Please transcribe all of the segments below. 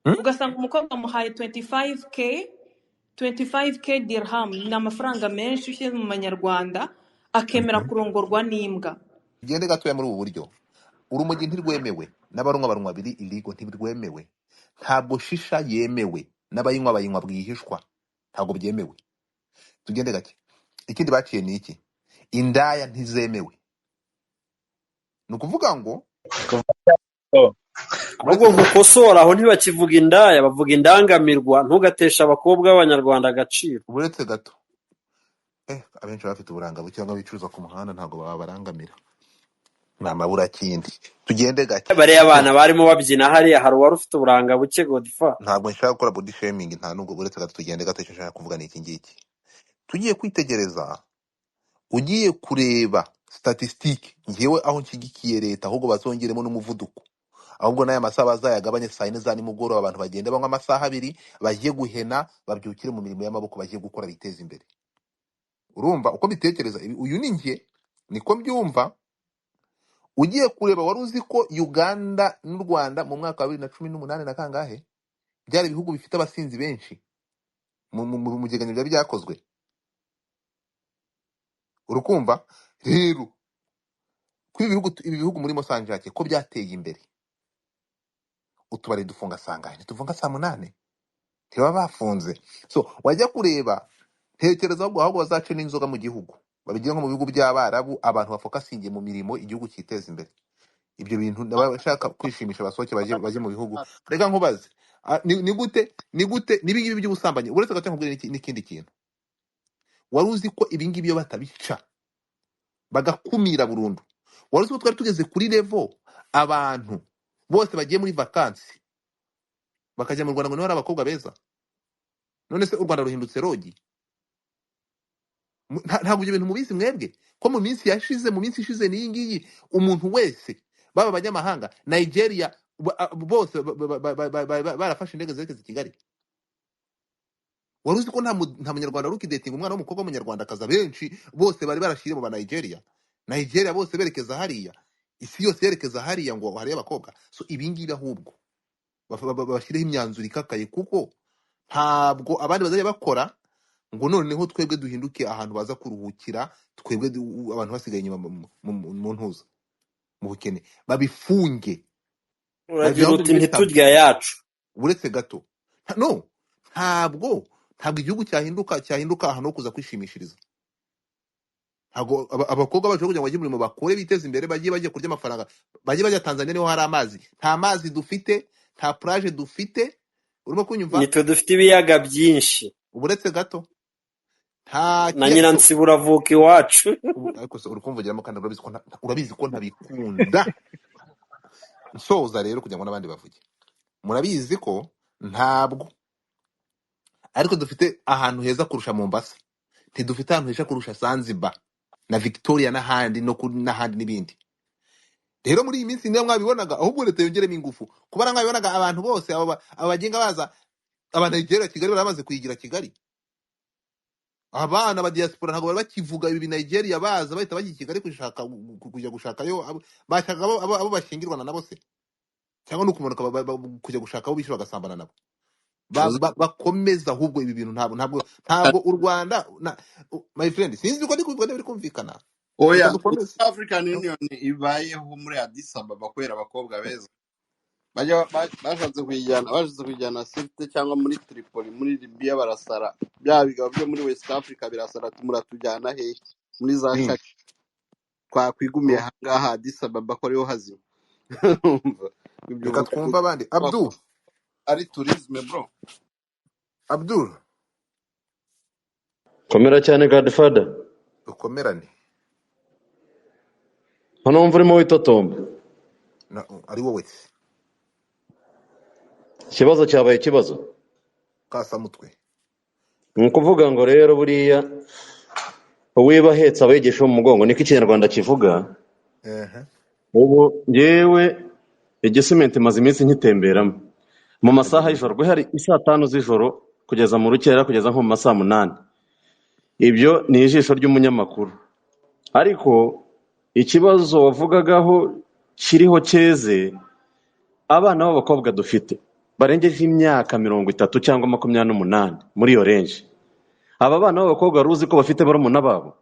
ugasanga umukobwa amuhaye 25k dirham, ni amafaranga menshi ushyize mu manyarwanda, akemera kurongorwa n'imbwa. tugende gatoya muri ubu buryo. Urumogi ntirwemewe, n'abarunywa barunywa biri iligo ntibirwemewe, ntabwo shisha yemewe, n'abayinywa bayinywa bwihishwa, ntabwo byemewe. Tugende gake. Ikindi baciye ni iki? Indaya ntizemewe. Ni ukuvuga ngo ahubwo gukosora aho ntibakivuga indaya, bavuga indangamirwa. Ntugatesha abakobwa b'abanyarwanda agaciro. uretse gato, abenshi baba bafite uburanga buke cyangwa bicuruza ku muhanda, ntabwo baba barangamira, ni amaburakindi. Tugende gake. Bariya abana barimo babyina hariya, hari uwari ufite uburanga buke Godfa? Ntabwo nshaka gukora body shaming, nta nubwo. Uretse gato, tugende gato. Icyo nshaka kuvuga ni iki ngiki. Tugiye kwitegereza, ugiye kureba statistique, ngewe aho nshyigikiye leta ahubwo bazongeremo n'umuvuduko, ahubwo n'aya masaha bazayagabanye, saa yine za nimugoroba abantu bagenda banywa amasaha abiri, bagiye guhena, babyukire mu mirimo y'amaboko, bagiye gukora, biteza imbere. Urumva uko bitekereza? Uyu ni njye, niko mbyumva. Ugiye kureba, wari uzi ko Uganda n'u Rwanda mu mwaka wa 2018 na kangahe byari ibihugu bifite abasinzi benshi mu byegeranyo byari byakozwe? Urukumva rero kuri ibi bihugu muri Mosanjake ko byateye imbere, utubari dufunga sangahe? Ntitufunga saa 8, ntibaba bafunze. So wajya kureba, tekereza ahubwo bazace n'inzoga mu gihugu, babigira nko mu bihugu by'Abarabu, abantu bafokasingiye mu mirimo, igihugu kiteza imbere. Ibyo bintu ndabashaka kwishimisha, basohoke baje mu bihugu. Reka nkubaze, ni gute n'ibingibi by'ubusambanyi? Uretse gato nkubwire n'ikindi kintu. Wari uzi ko ibingibi iyo batabica bagakumira burundu, wari uzi ko twari tugeze kuri level abantu bose bagiye muri vacances bakajya mu Rwanda ngo niho hari abakobwa beza? None se u Rwanda ruhindutse rogi? Ntabwo ibyo bintu mubizi mwebwe ko mu minsi ishize n'iyi ngiyi, umuntu wese, baba abanyamahanga, Nigeria, bose barafashe indege zerekeza i Kigali. Wari uzi ko nta munyarwanda wari ukidatinga umwana w'umukobwa w'umunyarwandakazi? Benshi bose bari barashiriye mu ba Nigeria bose berekeza hariya, isi yose yerekeza hariya ngo hariyo abakobwa. So ibingibi ahubwo bashyireho imyanzuro ikakaye, kuko ntabwo abandi bazajya bakora ngo noneho twebwe duhinduke ahantu baza kuruhukira, twebwe abantu basigaye inyuma mu ntuza, mu bukene. Babifunge, uragira uti ntiturya yacu. uretse gato. No, ntabwo igihugu cyahinduka ahantu ho kuza kwishimishiriza. Ntabwo abakobwa bacu kugira ngo bajye umurimo, bakore, biteze imbere, bajye kurya amafaranga, bajya Tanzania niho hari amazi. Nta mazi dufite, nta plage dufite. Urimo kunyumva? Nitwe dufite ibiyaga byinshi. Uretse gato, nta na Nyiransibura avuka iwacu. Ariko se urukumvugiramo kandi urabizi ko ntabikunda. Nsoza rero kugira ngo n'abandi bavuge, murabizi ko ntabwo ariko dufite ahantu heza kurusha Mombasa, ntidufite ahantu heza kurusha Zanzibar na Victoria n'ahandi n'ibindi. Rero muri iyi minsi niyo mwabibonaga, ahubwo leta yongeremo ingufu, kuba mwabibonaga abantu bose abagenga baza, Abanigeria Kigali baramaze kuyigira Kigali. Abana ba diaspora ntabwo bari bakivuga ibi Nigeria, baza bahita bajya Kigali kujya gushakayo, bashaka abo bashingirwana nabo se, cyangwa nukumanuka kujya gushaka abo bishyura bagasambana nabo. Bakomeza ahubwo ibi bintu ntabwo u Rwanda, my friend, sinzi uko biri kumvikana. Oya, African Union ibayeho muri Addis Ababa kubera abakobwa beza. Bashatse kuyijyana Sirte cyangwa muri Tripoli muri Libya, barasara. Bya bigabo byo muri West Africa birasara, muratujyana hehe? Muri za Shaki twakwigumiye ahangaha Addis Ababa ko ariho hazima. Reka twumva abandi. Abdul, ari tourisme bro. Abdul, komera cyane Godfather. ukomerane. Hano wumva urimo witotomba. Ari wowe Ikibazo cyabaye ikibazo kasamutwe. ni ukuvuga ngo rero buriya uwiba ahetse abegesha mu mugongo, niko ikinyarwanda kivuga. Ubu ngewe igisimenti maze iminsi nkitemberamo mu masaha y'ijoro, guhera isaa 5 z'ijoro kugeza mu rukera, kugeza nko mu masaha 8. Ibyo ni ijisho ry'umunyamakuru. Ariko ikibazo wavugagaho kiriho cyeze, abana b'abakobwa dufite barengeje imyaka 30 cyangwa 28 muri iyo range. Aba bana b'abakobwa ruzi ko bafite barumuna babo.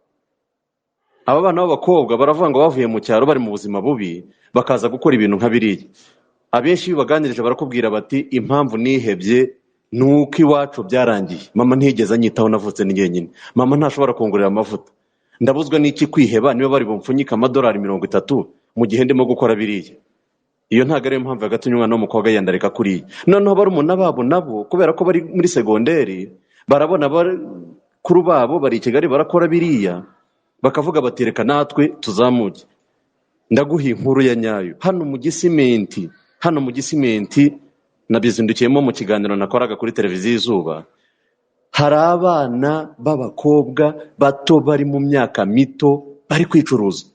Aba bana b'abakobwa baravuga ngo bavuye mu cyaro bari mu buzima bubi bakaza gukora ibintu nka biriya. Abenshi iyo baganirije barakubwira bati impamvu nihebye nuko iwacu byarangiye, mama ntigeze anyitaho, navutse ni jyenyine, mama ntashobora kungurira amavuta, ndabuzwa n'iki kwiheba niba bari bumfunyika amadolari 30 mu gihe ndimo gukora biriya. Iyo ntago ariyo mpamvu yagatumye umwana w'umukobwa yandareka kuriya. Noneho barumuna babo nabo kubera ko bari muri segonderi barabona kuru babo bari i Kigali barakora biriya, bakavuga bati reka natwe tuzamuke. Ndaguha inkuru ya nyayo. Hano mu Gisimenti nabizindukiyemo mu kiganiro nakoraga kuri televiziyo Izuba, hari abana b'abakobwa bato bari mu myaka mito bari kwicuruza.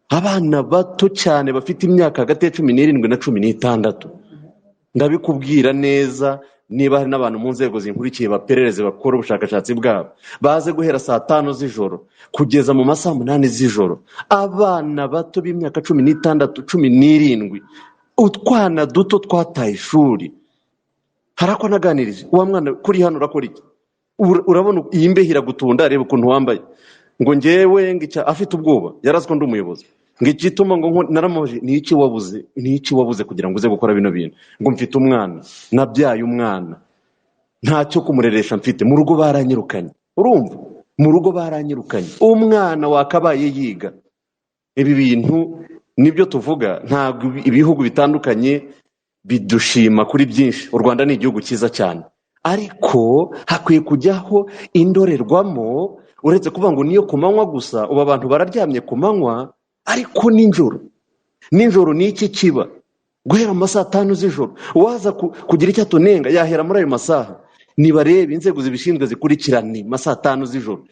Abana bato cyane bafite imyaka hagati ya 17 na 16. Ndabikubwira neza, niba hari n'abantu mu nzego zinkurikiye baperereze bakora ubushakashatsi bwabo, baze guhera saa 5 z'ijoro kugeza mu masaa 8 z'ijoro. Abana bato b'imyaka 16, 17, utwana duto twataye ishuri. Harako naganirije uwa mwana kuri hano urakora iki? Urabona iyi mbeho iragutunda, reba ukuntu wambaye. Ngo njyewe ngica afite ubwoba, yaraziko ndi umuyobozi. Ngicituma ngo naramoje ni iki wabuze kugira ngo uze gukora bino bintu? Ngo mfite umwana, nabyaye umwana, ntacyo kumureresha mfite, mu rugo baranyirukanye. Urumva? Mu rugo baranyirukanye, umwana wakabaye yiga. Ibi bintu nibyo tuvuga, ntabwo ibihugu bitandukanye bidushima kuri byinshi. U Rwanda ni igihugu cyiza cyane, ariko hakwiye kujyaho indorerwamo. Uretse kuvuga ngo niyo kumanywa gusa, ubu abantu bararyamye kumanywa, ariko ninjoro ni iki kiba? Guhera mu masaha 5 z'ijoro waza kugira icyo atunenga yahera muri ayo masaha. Nibarebe inzego zibishinzwe zikurikirane masaha 5 z'ijoro.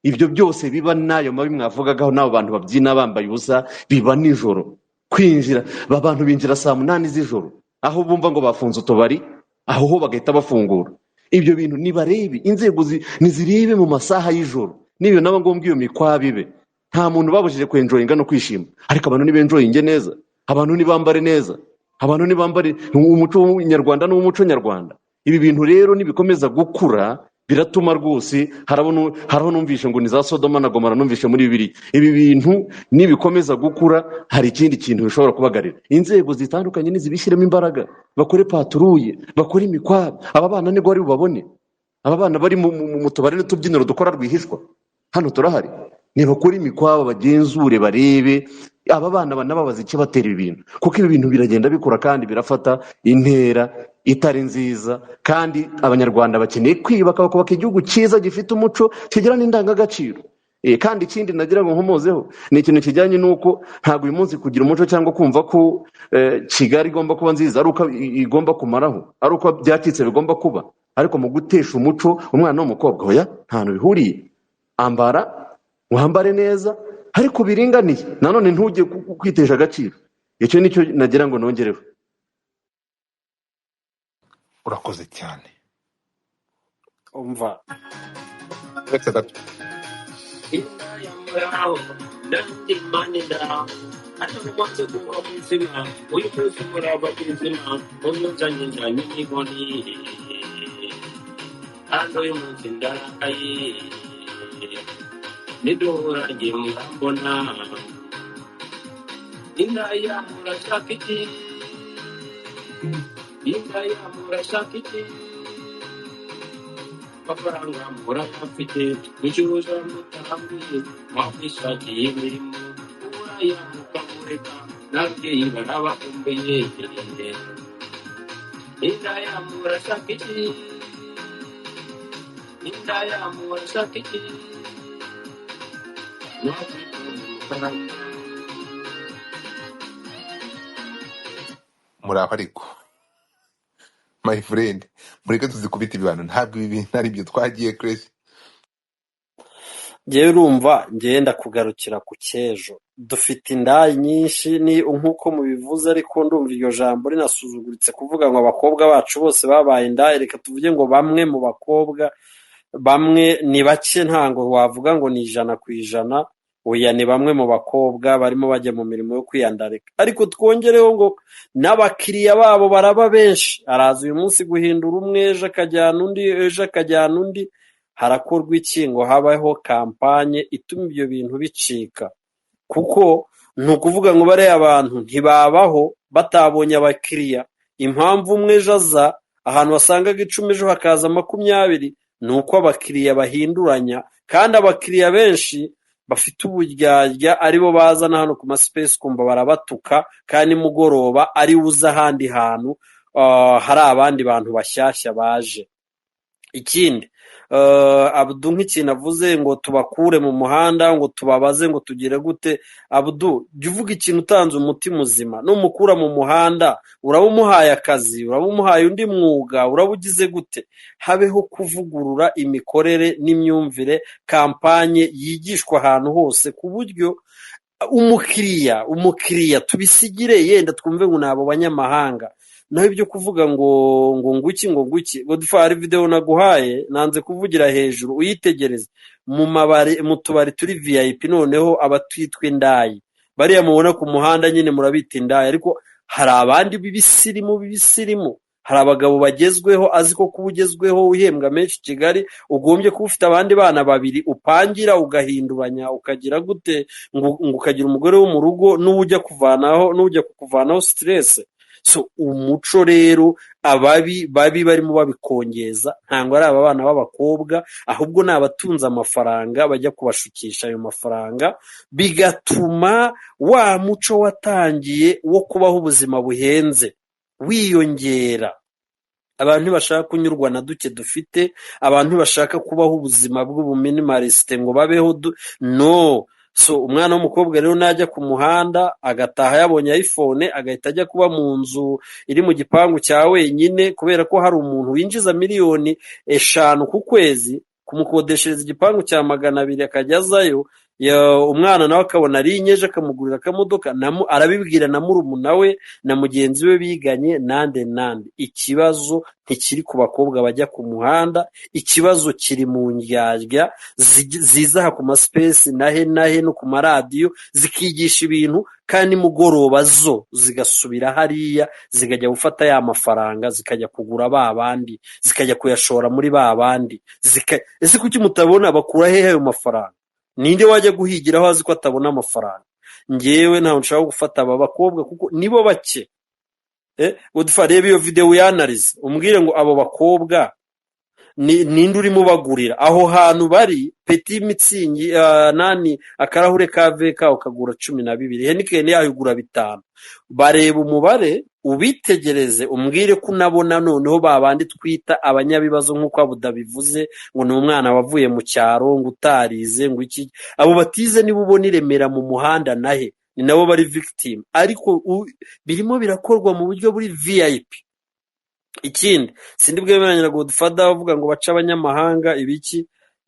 Ibyo byose biba nayo mabi mwavugagaho n'abo bantu babyina bambaye ubusa, biba nijoro. Kwinjira abantu binjira saa 8 z'ijoro, aho bumva ngo bafunze utubari, aho ho bagahita bafungura. Ibyo bintu nibarebe, inzego nizirebe mu masaha y'ijoro. Niyo naba ngombwa iyo mikwabibe, nta muntu babujije kwenjoyinga no kwishima, ariko abantu nibenjoyinge neza, abantu nibambare neza, abantu nibambare umuco w'Inyarwanda n'umuco nyarwanda. Ibi bintu rero nibikomeza gukura biratuma rwose haraho numvishe ngo ni za Sodoma na Gomora numvishe muri Bibiliya. Ibi bintu nibikomeza gukura hari ikindi kintu bishobora kubagarira. Inzego zitandukanye nizibishyiremo imbaraga, bakore paturuye, bakore imikwabo. Aba bana nibwo ari bubabone, aba bana bari mu tubari n'utubyiniro dukora rwihishwa hano turahari. Nibakora imikwabo, bagenzure, barebe aba bana banababaza icyo batera ibi bintu, kuko ibi bintu biragenda bikura kandi birafata intera itari nziza. Kandi abanyarwanda bakeneye kwiyubaka, bakubaka igihugu cyiza gifite umuco, kigira n'indangagaciro. Kandi ikindi nagira ngo nkomozeho ni ikintu kijyanye n'uko ntabwo uyu munsi kugira umuco cyangwa kumva ko Kigali igomba kuba nziza ari uko igomba kumaraho, ari uko byacitse bigomba kuba. Ariko mu gutesha umuco umwana w'umukobwa, oya, nta hantu bihuriye. Ambara, wambare neza, ariko biringaniye, nanone ntujye kwitesha agaciro. Icyo nicyo nagira ngo nongereho. Urakoze cyane. Umva Uretse gato. Amafaranga murakafite mucuruza mutambi mwakwishakira imirimo uburaya mukamureka n'ababyeyi barabakumbuye indaya murashaka iki Muraho ariko my friend, mureke tuzikubita ibibano, ntabwo ibi bintu ari byo twagiye crazy. ngewe urumva ngenda kugarukira ku cyejo. Dufite indaya nyinshi ni nk'uko mubivuze, ariko ndumva iryo jambo rinasuzuguritse kuvuga ngo abakobwa bacu bose babaye indaya. Reka tuvuge ngo bamwe mu bakobwa, bamwe ni bake, ntango wavuga ngo ni 100%. oya ni bamwe mu bakobwa barimo bajya mu mirimo yo kwiyandarika, ariko twongereho ngo n'abakiriya babo baraba benshi, araza uyu munsi guhindura umwe, ejo akajyana undi, ejo akajyana undi. Harakorwa iki ngo habaho kampanye ituma ibyo bintu bicika? Kuko ni ukuvuga ngo bariya abantu ntibabaho batabonye abakiriya. Impamvu umwe ejo aza ahantu wasangaga 10 ejo hakaza 20, ni uko abakiriya bahinduranya, kandi abakiriya benshi bafite uburyarya aribo bazana hano ku masipesi kumva barabatuka, kandi nimugoroba ari uza ahandi hantu hari abandi bantu bashyashya baje. Ikindi Abdu nk'ikintu avuze ngo tubakure mu muhanda, ngo tubabaze, ngo tugire gute. Abdu, jya uvuga ikintu utanze umuti muzima. Numukura mu muhanda uraba umuhaye akazi, uraba umuhaye undi mwuga, uraba ugize gute. Habeho kuvugurura imikorere n'imyumvire, kampanye yigishwa ahantu hose ku buryo umukiriya tubisigire yenda twumve ngo nabo banyamahanga. Naho ibyo kuvuga ngo nguki Godfrey, video naguhaye nanze kuvugira hejuru, uyitegereze mu tubari turi VIP, noneho abatwitwe ndayi bariya mubona ku muhanda nyine murabita indayi, ariko hari abandi bibisirimu, hari abagabo bagezweho, azi ko kuba ugezweho uhembwa menshi Kigali ugombye kuba ufite abandi bana babiri upangira ugahinduranya ukagira gute, ngo ukagira umugore wo mu rugo n'ujya kukuvanaho stress. So umuco rero ababi barimo babikongeza ntango ari aba bana b'abakobwa, ahubwo ni abatunze amafaranga bajya kubashukisha ayo mafaranga, bigatuma wa muco watangiye wo kubaho ubuzima buhenze wiyongera. Abantu bashaka kunyurwa na duke dufite, abantu bashaka kubaho ubuzima bw'ubuminimaliste ngo babeho no. So umwana w'umukobwa rero najya ku muhanda agataha yabonye iPhone, agahita ajya kuba mu nzu iri mu gipangu cya wenyine, kubera ko hari umuntu winjiza 5,000,000 ku kwezi, kumukodeshereza igipangu cya 200 akajya azayo. Umwana nawe akabona ari inyeje, akamugurira akamodoka, arabibwira na murumuna we na mugenzi we biganye nande. Ikibazo ntikiri ku bakobwa bajya ku muhanda, ikibazo kiri mu ndyarya ziza ku maspace nahe no ku maradiyo zikigisha ibintu, kandi mugoroba zo zigasubira hariya zikajya gufata ya mafaranga zikajya kugura babandi, zikajya kuyashora muri babandi. Ese kuki mutabona bakura hehe ayo mafaranga? Ninde wajya guhigiraho azi ko atabona amafaranga? Ngewe ntaho nshaka gufata aba bakobwa kuko nibo bake. Godfrey, reba iyo video yanarize umbwire ngo abo bakobwa ninde urimo bagurira aho hantu bari. Petit Mitsingi akarahure ka VK ukagura 12, Heineken yayigura 5. Bareba umubare ubitegereze umbwire ko unabona noneho babandi twita abanyabibazo nk'uko Abuda bivuze ngo ni umwana wavuye mu cyaro ngo utarize ngo iki. Abo batize nibo ubona iremera mu muhanda nahe ni nabo bari victim, ariko birimo birakorwa mu buryo buri VIP. Ikindi sindi bwemeranya na Godfather bavuga ngo baca abanyamahanga ibiki.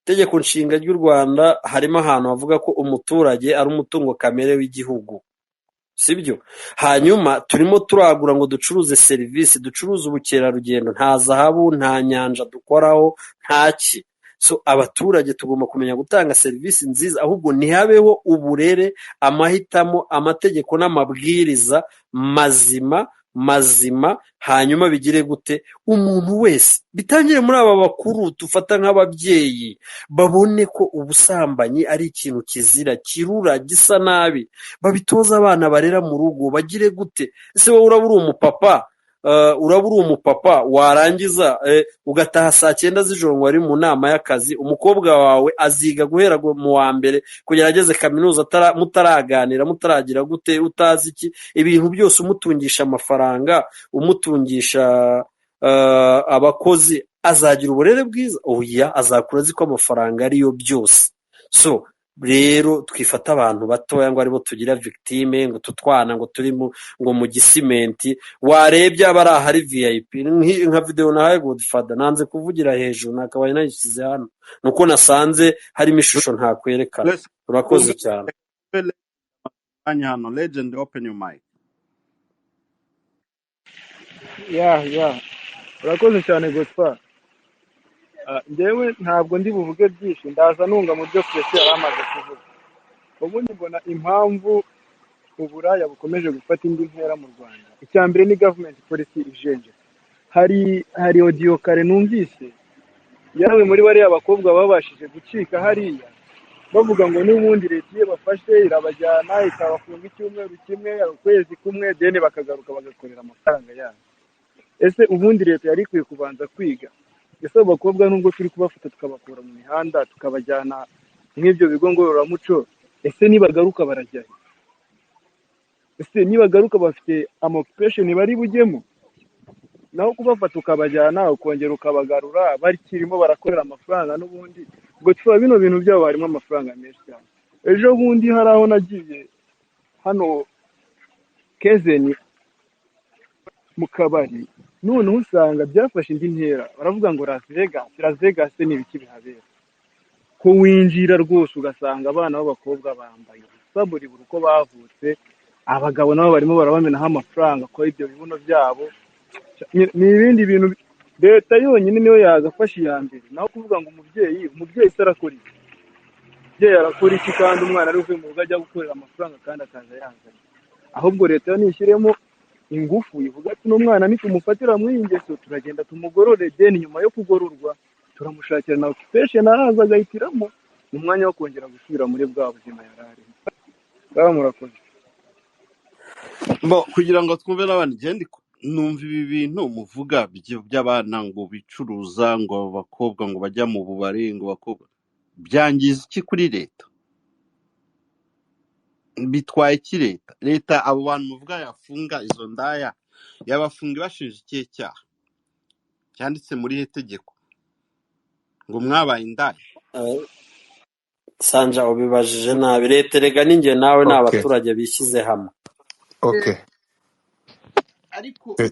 Itegeko nshinga ry'u Rwanda harimo ahantu havuga ko umuturage ari umutungo kamere w'igihugu, sibyo? Hanyuma turimo turagura ngo ducuruze serivisi, ducuruze ubukerarugendo, nta zahabu nta nyanja dukoraho ntaki. So abaturage tugomba kumenya gutanga serivisi nziza, ahubwo ntihabeho uburere, amahitamo, amategeko n'amabwiriza mazima, hanyuma bigire gute umuntu wese bitangire muri aba bakuru tufata nk'ababyeyi babone ko ubusambanyi ari ikintu kizira, kirura, gisa nabi, babitoza abana barera mu rugo. Bagire gute? Ese wowe urabura umupapa warangiza ugataha saa 9 z'ijoro ngo ari mu nama y'akazi, umukobwa wawe aziga guhera mu wa mbere kugera ageze kaminuza mutaraganira, mutaragira gute, utazi iki, ibintu byose umutungisha amafaranga, umutungisha abakozi, azagira uburere bwiza? Oya, azakura azi ko amafaranga ariyo byose. So rero twifata abantu batoya ngo aribo tugira victime, ngo tutwana ngo turi ngo mu gisimenti. Warebye abari ahari VIP nka video nahaye Godfather, nanze kuvugira hejuru, nakabaye nayishyize hano nuko nasanze harimo ishusho ntakwerekana. Urakoze cyane. Hano Legend, open your mic. Yeah. Urakoze cyane Godfather. Ndewe ntabwo ndi buvuge byinshi, ndaza nunga mu byo Chris yaramaze kuvuga. ubundi mbona impamvu uburaya bukomeje gufata indi ntera mu Rwanda, icya mbere ni government policy ijenje. Hari audio kare numvise yawe muri bariya bakobwa babashije gucika hariya, bavuga ngo n'ubundi leta iyo bafashe irabajyana ikabafunga icyumweru kimwe ukwezi kumwe deni bakagaruka bagakorera amafaranga yabo. Ese ubundi leta yari ikwiye kubanza kwiga, ese abo bakobwa nubwo turi kubafata tukabakura mu mihanda tukabajyana nk'ibyo bigo ngororamuco, ese nibagaruka barajyayo? Ese nibagaruka bafite occupation bari bujyemo? Naho kubafata ukabajyana ukongera ukabagarura bakirimo barakorera amafaranga n'ubundi ubwo tuba bino bintu byabo harimo amafaranga menshi cyane. Ejo bundi hari aho nagiye hano Kezeni mu kabari, noneho usanga byafashe indi ntera, baravuga ngo Las Vegas ni ibiki bihabera, ko winjira rwose ugasanga abana b'abakobwa bambaye ubusa buri uko bavutse, abagabo nabo barimo barabamenaho amafaranga ko ibyo bibuno byabo. Ni ibindi bintu leta yonyine niyo yagafasha iya mbere, naho kuvuga ngo umubyeyi se arakora iki? Umubyeyi arakora iki kandi umwana ari uvuye mu rugo ajya gukorera amafaranga kandi akaza yazanye? Ahubwo leta yo nishyiremo ingufu ivuga ati n'umwana nitumufatira muri iyi ngeso turagenda tumugorore, deni nyuma yo kugororwa turamushakira na occupation araza agahitiramo mu mwanya wo kongera gusubira muri bwa buzima yari arimo. Baba murakoze. kugira ngo twumve n'abandi numva ibi bintu muvuga by'abana ngo bicuruza, ngo abakobwa ngo bajya mu bubari, ngo abakobwa byangiza iki kuri leta? Bitwaye iki leta? Leta abo bantu muvuga yafunga izo ndaya yabafunga ibashinja ikihe cyaha cyanditse muri iri tegeko ngo mwabaye indaya? Sanja ubibajije nabi. Leta erega ninjye nawe ni abaturage bishyize hamwe.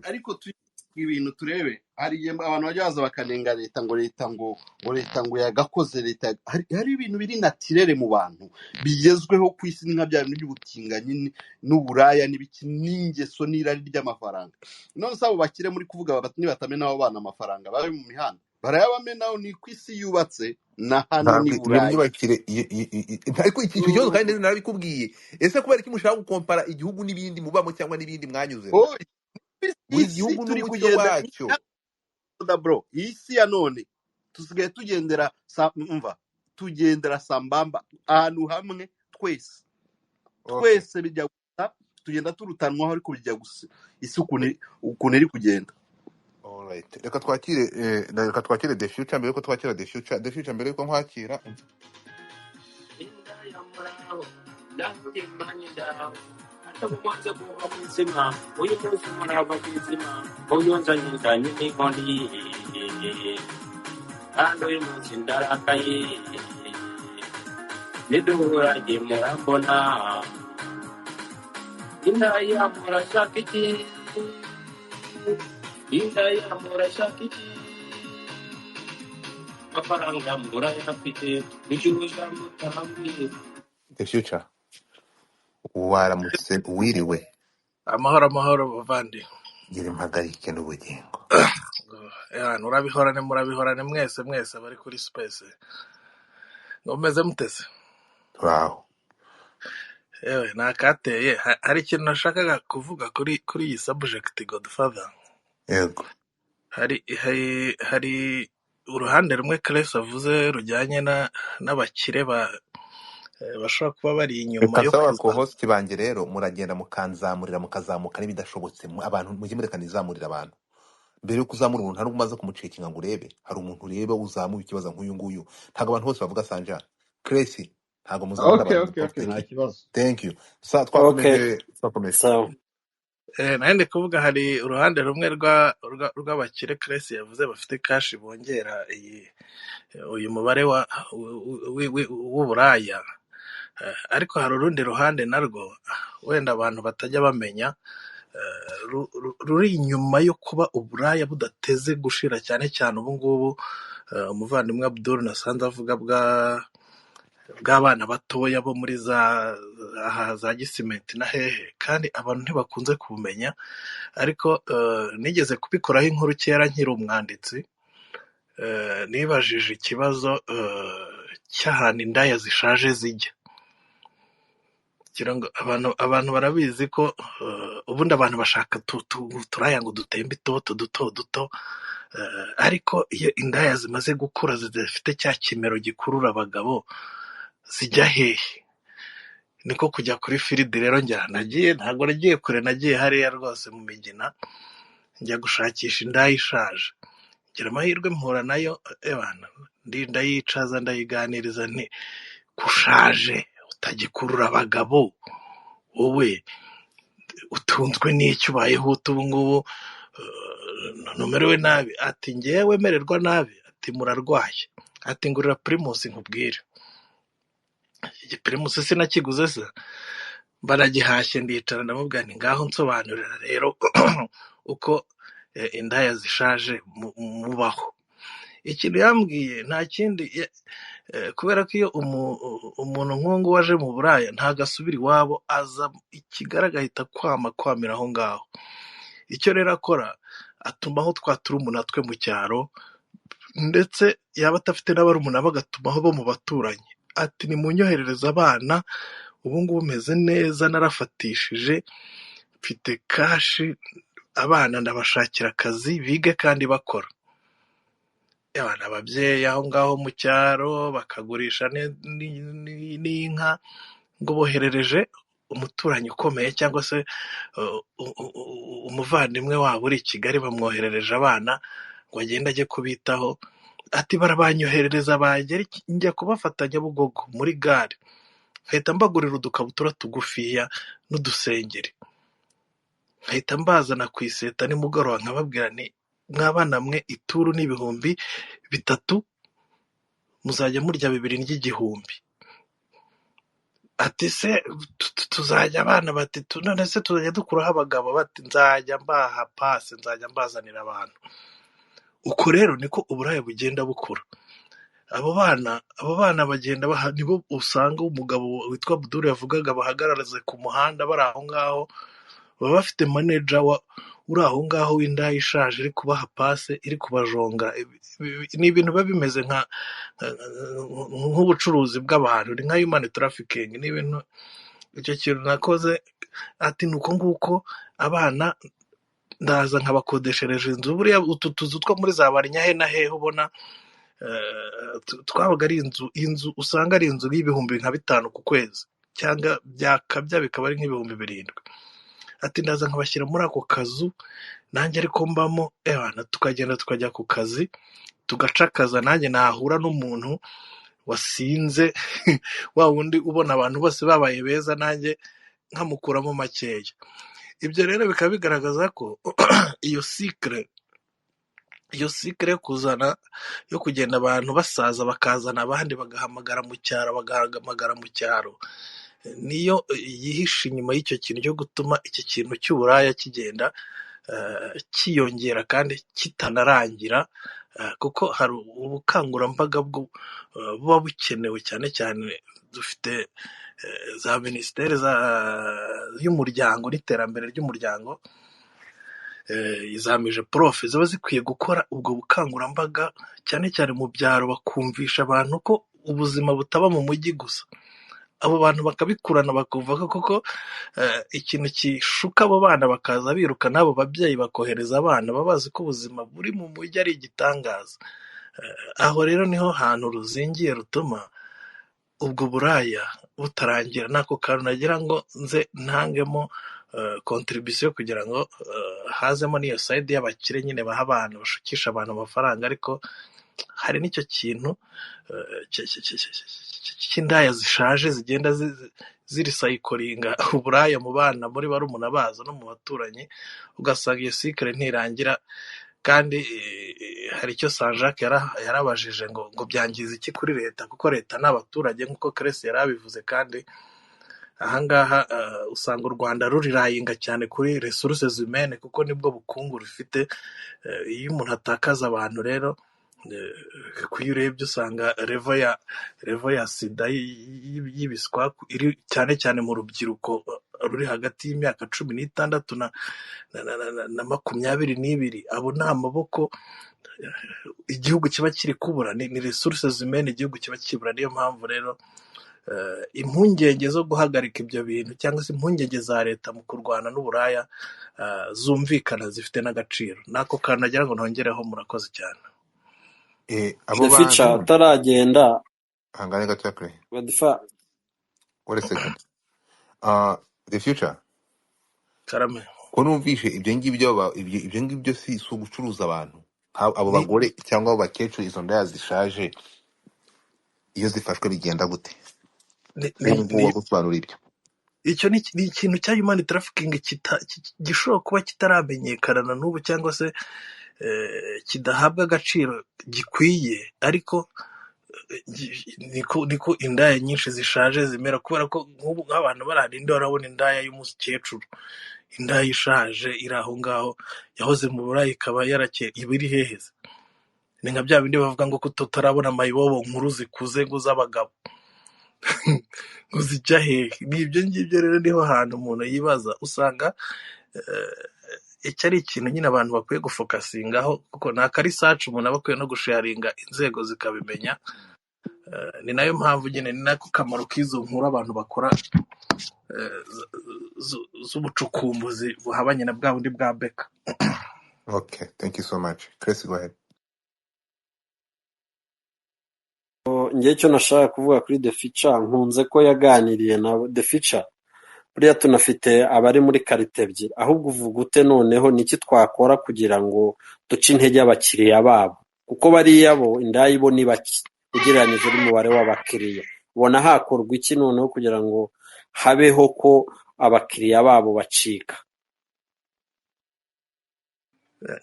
ariko ibintu turebe, hari abantu bajya baza bakanenga leta ngo leta ngo yagakoze. Leta hari ibintu biri natirere mu bantu bigezweho ku isi, nka bya bintu by'ubutinganyi n'uburaya n'ibiki n'ingeso n'irari ry'amafaranga. None se abo bakire muri kuvuga bati nibatamena abo bana amafaranga babe mu mihanda barayabamenaho, ni ku isi yubatse na hano ni buraya. Ariko iki kibazo kandi narabikubwiye, ese kubera iki mushaka gukompara igihugu n'ibindi mubamo cyangwa n'ibindi mwanyuzemo? Buri gihugu n'umucyo wacyo. Bro, iyi si ya none tusigaye tugendera sambamba ahantu hamwe twese bijya gusa, tugenda turutanwaho ariko bijya gusa isi ukuntu iri kugenda. Alright, reka twakire The Future mbere yuko twakira The Future mbere yuko nkwakira. Atakuanza kuwa mzima, huyu mwezi mwanaba kizima, huyu nzanyika nyini kondi, ando imuzi ndarakaye, nidura jimura mbona, inda ya murashakiti, mafaranga murayafite, nijuja mutahambi. The Future, waramutse wiriwe? Amahoro bavandi. Gira impagarike n'ubugingo. Murabihorane mwese bari kuri space. Ngomeze mutese. Wow. Ewe nakateye, hari ikintu nashakaga kuvuga kuri iyi subject Godfather. Yego. Hari uruhande rumwe Claes avuze rujyanye n'abakire bashobora kuba bari inyuma yo kuza. Ko host banjye rero muragenda mukanzamurira mukazamuka n'ibidashobotse, abantu mujye murekanizamurira abantu mbere yo kuzamura umuntu. Hari umaze kumucekinga ngo urebe, hari umuntu urebe uzamuye ikibazo nk'uyu nguyu. Ntago abantu bose bavuga Sanja Claes, ntago muzamura abantu. Okay, nta kibazo. Thank you. Twakomeje. Sawa. Nahende kuvuga hari uruhande rumwe rw'abakire Claes yavuze bafite cash bongera uyu mubare w'uburaya, ariko hari urundi ruhande narwo wenda abantu batajya bamenya, ruri inyuma yo kuba uburaya budateze gushira, cyane cyane ubu ngubu umuvandimwe Abdul nasanze avuga bw'abana batoya bo muri za Gisimenti na hehe, kandi abantu ntibakunze kubumenya. Ariko nigeze kubikoraho inkuru kera nkiri umwanditsi, nibajije ikibazo cy'ahantu indaya zishaje zijya. kugira ngo abantu barabizi ko ubundi abantu bashaka turaya ngo dutembe itoto duto duto, ariko iyo indaya zimaze gukura zidafite cya kimero gikurura abagabo zijya hehe? Niko kujya kuri firidi rero ntabwo nagiye kure, nagiye hariya rwose mu Migina njya gushakisha indaya ishaje, ngira amahirwe mpura nayo, ndayicaza ndayiganiriza nti kushaje utagikurura abagabo, wowe utunzwe n'icyo ubayeho ubu ngubu, numerewe nabi. Ati ngewe mererwa nabi, ati murarwaye, ati ngurira pirimusi nkubwire. Iki pirimusi sinakiguze se, baragihashye ndicara ndamubwira nti ngaho nsobanurira rero uko indaya zishaje mubaho. Ikintu yambwiye nta kindi, kubera ko iyo umuntu nk'uwo waje mu buraya ntabwo asubira iwabo, aza i Kigali agahita kwamira aho ngaho. Icyo rero akora, atumaho twa turumuna twe mu cyaro, ndetse yaba adafite n'abarumuna bagatumaho bo mu baturanyi. Ati nimunyoherereze abana, ubu ngubu meze neza, narafatishije, mfite kashi, abana ndabashakira akazi bige kandi bakora. Ababyeyi aho ngaho mu cyaro bakagurisha n'inka, ngo boherereje umuturanyi ukomeye cyangwa se umuvandimwe wabo uri i Kigali, bamwoherereje abana ngo agende ajye kubitaho. Ati barabanyoherereza, bagera njya kubafata Nyabugogo muri gare, nkahita mbagurira udukabutura tugufiya n'udusengeri, nkahita mbazana ku iseta nimugoroba, nkababwira nti mwabana mwe ituru n'ibihumbi 3, muzajya murya 2 n'igihumbi. Ati se tuzajya abana, bati none se tuzajya dukuraho abagabo? Bati nzajya mbaha pasi, nzajya mbazanira abantu. Uko rero niko uburaya bugenda bukura. Abo bana bagenda nibo usanga umugabo witwa Abdul yavugaga bahagararaze ku muhanda bari aho ngaho, baba bafite manager uri aho ngaho w'indaya ishaje iri kubaha pase, iri kubajonga. Ni ibintu biba bimeze nk'ubucuruzi bw'abantu, ni nka human trafficking. Ni ibintu, icyo kintu nakoze. Ati nuko nguko abana ndaza nkabakodeshereje inzu. Buriya utu tuzu two muri za Barinyahe na hehe ubona, twabaga ari inzu usanga ari inzu y'ibihumbi nka 5 ku kwezi, cyangwa byakabya bikaba ari nk'ibihumbi 7. Ati ndaza nkabashyira muri ako kazu nanjye ariko mbamo, tukagenda tukajya ku kazi tugacakaza. Nanjye nahura n'umuntu wasinze wa wundi ubona abantu bose babaye beza, nanjye nkamukuramo makeya. Ibyo rero bikaba bigaragaza ko iyo sikre yo kuzana, yo kugenda abantu basaza bakazana abandi bagahamagara mu cyaro, niyo yihishe inyuma y'icyo kintu cyo gutuma iki kintu cy'uburaya kigenda kiyongera kandi kitanarangira, kuko hari ubukangurambaga buba bukenewe cyane cyane. Dufite za minisiteri y'umuryango n'iterambere ry'umuryango, izamije prof ziba zikwiye gukora ubwo bukangurambaga cyane cyane mu byaro, bakumvisha abantu ko ubuzima butaba mu mujyi gusa. Abo bantu bakabikurana bakumva ko ikintu kishuka abo bana, bakaza biruka n'abo babyeyi bakohereza abana, babazi ko ubuzima buri mu mujyi ari igitangaza. Aho rero niho hantu ruzingiye rutuma ubwo buraya butarangira. Nako kantu nagira ngo nze ntangemo contribution kugira ngo hazemo n'iyo side y'abakire nyine baha abantu, bashukisha abantu amafaranga. Ariko hari n'icyo kintu cy'indaya zishaje zigenda zirisayikoringa uburaya mu bana, muri barumuna bazo no mu baturanyi, ugasanga iyo sikre ntirangira. Kandi hari icyo Saint-Jacques yarabajije ngo byangiza iki kuri leta, kuko leta n'abaturage nk'uko Kresi yarabivuze. kandi ahangaha usanga u Rwanda rurirayinga cyane kuri resources humaines, kuko nibwo bukungu rufite. Iyo umuntu atakaza abantu rero, kuyo urebye usanga revo ya sida y'ibiswa iri cyane cyane mu rubyiruko ruri hagati y'imyaka 16 na 22. Abo ni amaboko igihugu kiba kiri kubura, ni resources humaines igihugu kiba kibura. Niyo mpamvu rero impungenge zo guhagarika ibyo bintu cyangwa se impungenge za leta mu kurwana n'uburaya zumvikana zifite n'agaciro. N'ako kantu nagira ngo ntongereho. Murakoze cyane. abo The Future bantu ataragenda hangane gato kare Godfa wait a second the future Karame. ko numvishe ibyo ngibyo si ugucuruza abantu abo Ni bagore cyangwa abo bakecuru izo ndaya zishaje iyo zifashwe bigenda gute ni uwo ni nguwo ni wagusobanurira ibyo icyo ni ikintu cya human trafficking gishobora kuba kitaramenyekana na n'ubu cyangwa se kidahabwa agaciro gikwiye, ariko niko indaya nyinshi zishaje zimera, kubera ko nk'ubu nk'abantu bararinde barabona indaya y'umukecuru, indaya ishaje iri aho ngaho yahoze mu burayi ikaba iba iri heheze. Ni nka bya bindi bavuga ngo tutarabona mayibobo nkuru zikuze ngo z'abagabo ngo zijya hehe. Ni ibyo ngibyo rero niho hantu umuntu yibaza, usanga iki ari ikintu nyine abantu bakwiye gufokasingaho, kuko ni akarisacu umuntu aba akwiye no gusharinga inzego zikabimenya. Ni nayo mpamvu nyine ni nako kamaro k'izo nkuru abantu bakora z'ubucukumbuzi buhabanye na bwa bundi bwa beka. okay, thank you so much. Chris, go ahead. njye icyo nashaka kuvuga kuri The Future, nkunze ko yaganiriye na The Future. Buriya tunafite abari muri karite ebyiri, ahubwo uvuga ute noneho niki twakora kugira ngo duce intege abakiriya babo, kuko bariya bo indaya bo ni bake ugereranyije n'umubare w'abakiriya. Ubona hakorwa iki noneho kugira ngo habeho ko abakiriya babo bacika?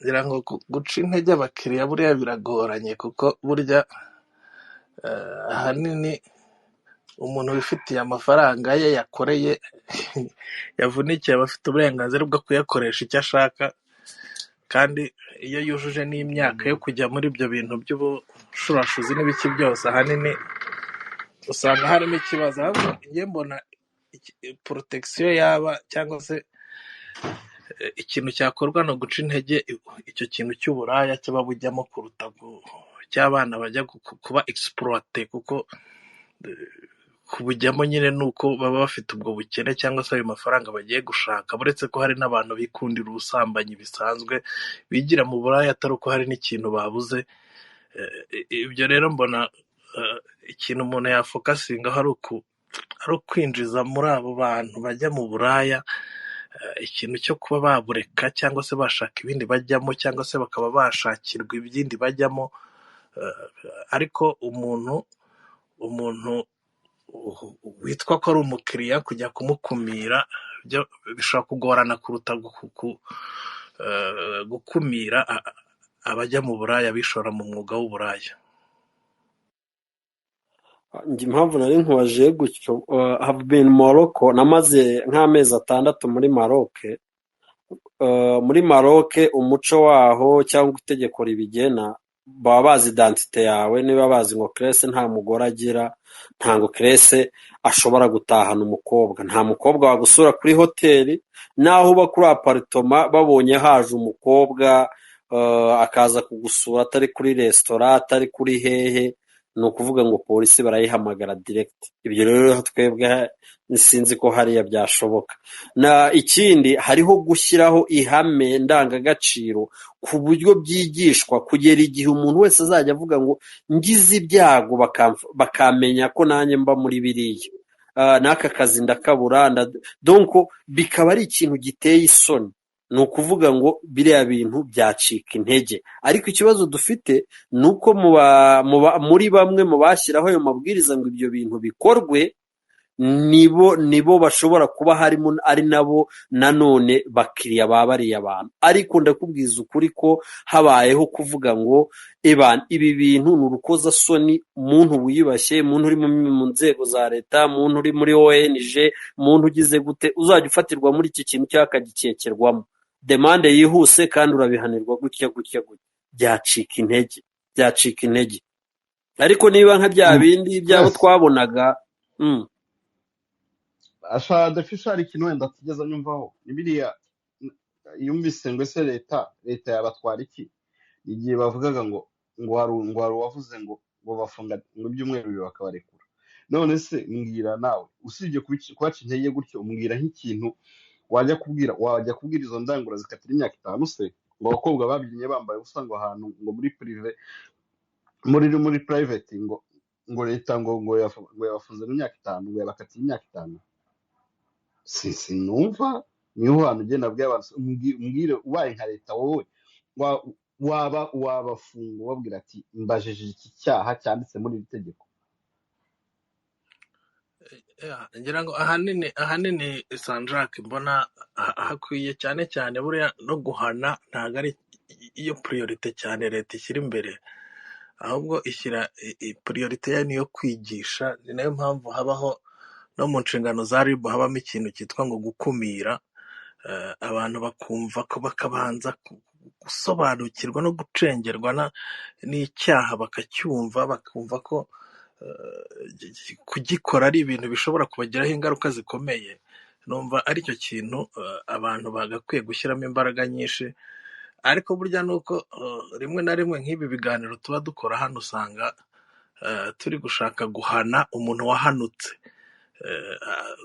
ngira ngo guca intege abakiriya buriya biragoranye, kuko burya ahanini umuntu wifitiye amafaranga ye yakoreye yavunikiye aba afite uburenganzira bwo kuyakoresha icyo ashaka, kandi iyo yujuje n'imyaka yo kujya muri ibyo bintu by'ubushurashuzi n'ibiki byose, ahanini usanga harimo ikibazo. ahubwo njye mbona protection yaba cyangwa se ikintu cyakorwa no guca intege icyo kintu cy'uburaya cyaba bujyamo kuruta cy'abana bajya kuba exploite, kuko kubujyamo nyine nuko baba bafite ubwo bukene cyangwa se ayo mafaranga bagiye gushaka. Buretse ko hari n'abantu bikundira ubusambanyi bisanzwe bigira mu buraya atari uko hari n'ikintu babuze. Ibyo rero mbona ikintu umuntu yafokasingaho ari ukwinjiza muri abo bantu bajya mu buraya ikintu cyo kuba babureka cyangwa se bashaka ibindi bajyamo, cyangwa se bakaba bashakirwa ibindi bajyamo. Ariko umuntu witwa ko ari umukiriya kujya kumukumira bishobora kugorana kuruta gukumira abajya mu buraya bishora mu mwuga w'uburaya. Njye impamvu nari nkubaje gutyo, have been Morocco, namaze nk'amezi 6 muri Maroc. Muri Maroc umuco waho cyangwa itegeko ribigena, baba bazi identite yawe. Niba bazi ngo Cresse nta mugore agira, ntango Cresse ashobora gutahana umukobwa, nta mukobwa wagusura kuri hoteli, naho uba kuri apartment babonye haje umukobwa akaza kugusura atari kuri restaurant atari kuri hehe, ni ukuvuga ngo polisi barayihamagara direct. Ibyo rero twebwe sinzi ko hariya byashoboka. Na ikindi hariho gushyiraho ihame ndangagaciro ku buryo byigishwa kugera igihe umuntu wese azajya avuga ngo ngize ibyago bakamenya ko nanjye mba muri biriya, n'aka kazi ndakabura. Donc bikaba ari ikintu giteye isoni. Ni ukuvuga ngo biriya bintu byacika intege. Ariko ikibazo dufite ni uko muri bamwe mu bashyiraho ayo mabwiriza ngo ibyo bintu bikorwe, nibo bashobora kuba harimo ari nabo nanone bakiriya ba bariya bantu. Ariko ndakubwiza ukuri ko habayeho kuvuga ngo ibi bintu ni urukozasoni, umuntu wiyubashye, umuntu uri mu nzego za leta, umuntu uri muri ONG, umuntu ugize gute, uzajya ufatirwa muri iki kintu cyakagikekerwamo demande yihuse kandi urabihanirwa gutya. Byacika intege. Ariko niba nka bya bindi byabo twabonaga ashaka The hari ikintu wenda tugeza nyumvaho ni biriya yumvise ngo ese leta yabatwara iki igihe bavugaga ngo hari uwavuze ngo bafunga ngo ibyumweru bibiri bakabarekura. none se mbwira nawe usibye kubaca intege gutyo mbwira nk'ikintu wajya kubwira izo ndangura zikatira imyaka 5 se ngo abakobwa babyinnye bambaye ubusa ngo ahantu ngo muri prive muri private ngo leta ngo yabafunze mu myaka 5 ngo yabakatiye imyaka 5 sinumva niho hantu ugenda bwa abantu umbwire ubaye nka leta wowe wabafunga ubabwira ati mbajije iki cyaha cyanditse muri iri tegeko. ngira ngo ahanini Sanjak mbona hakwiye cyane cyane buriya no guhana ntabwo ari iyo priorite cyane leta ishyira imbere, ahubwo ishyira priorite yayo niyo kwigisha. ni nayo mpamvu habaho no mu nshingano za RIB habamo ikintu cyitwa ngo gukumira, abantu bakumva ko bakabanza gusobanukirwa no gucengerwa n'icyaha bakacyumva, bakumva ko kugikora ari ibintu bishobora kubagiraho ingaruka zikomeye. Numva aricyo kintu abantu bagakwiye gushyiramo imbaraga nyinshi. Ariko burya nuko rimwe na rimwe nk'ibi biganiro tuba dukora hano usanga turi gushaka guhana umuntu wahanutse.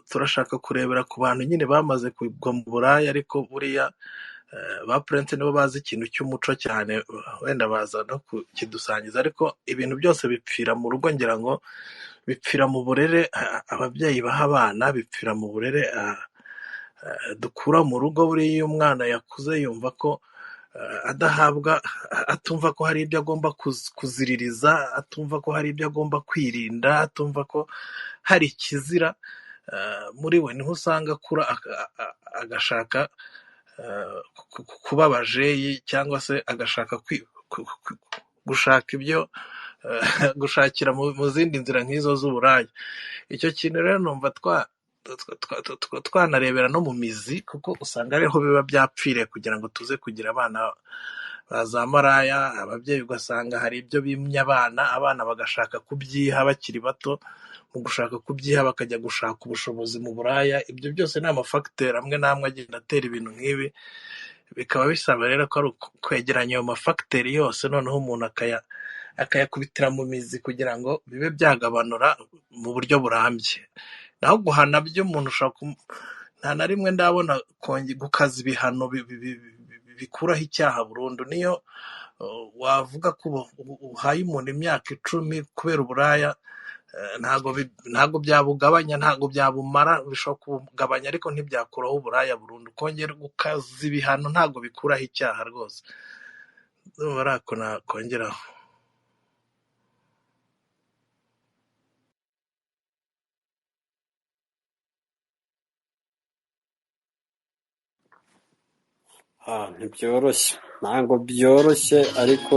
Turashaka kurebera ku bantu nyine bamaze kugwa mu buraya, ariko buriya ba Prince nibo bazi ikintu cy'umuco cyane, wenda baza no kukidusangiza. Ariko ibintu byose bipfira mu rugo, ngira ngo bipfira mu burere ababyeyi baha abana, bipfira mu burere dukura mu rugo. Buriya iyo umwana yakuze yumva ko adahabwa, atumva ko hari ibyo agomba kuziririza, atumva ko hari ibyo agomba kwirinda, atumva ko hari ikizira muri we, niho usanga akura agashaka kuba abajeyi, cyangwa se agashaka gushaka ibyo gushakira mu zindi nzira nk'izo z'uburaya. Icyo kintu rero numva twanarebera no mu mizi, kuko usanga ariho biba byapfiriye kugira ngo tuze kugira abana za maraya. Ababyeyi ugasanga hari ibyo bimye abana bagashaka kubyiha bakiri bato, mu gushaka kubyiha bakajya gushaka ubushobozi mu buraya. Ibyo byose ni amafagiteri amwe n'amwe agenda atera ibintu nk'ibi. Bikaba bisaba rero ko ari kwegeranya ayo mafagiteri yose, noneho umuntu akayakubitira mu mizi kugira ngo bibe byagabanura mu buryo burambye. Naho guhana byo umuntu nta na rimwe ndabona gukaza ibihano bikuraho icyaha burundu. Niyo wavuga ko uhaye umuntu imyaka 10 kubera uburaya, ntabwo byabugabanya, ntabwo byabumara. Bishobora kubugabanya ariko ntibyakuraho uburaya burundu. Kongera gukaza ibihano ntabwo bikuraho icyaha rwose. Barako nakongeraho. Ntibyoroshye, ntabwo byoroshye, ariko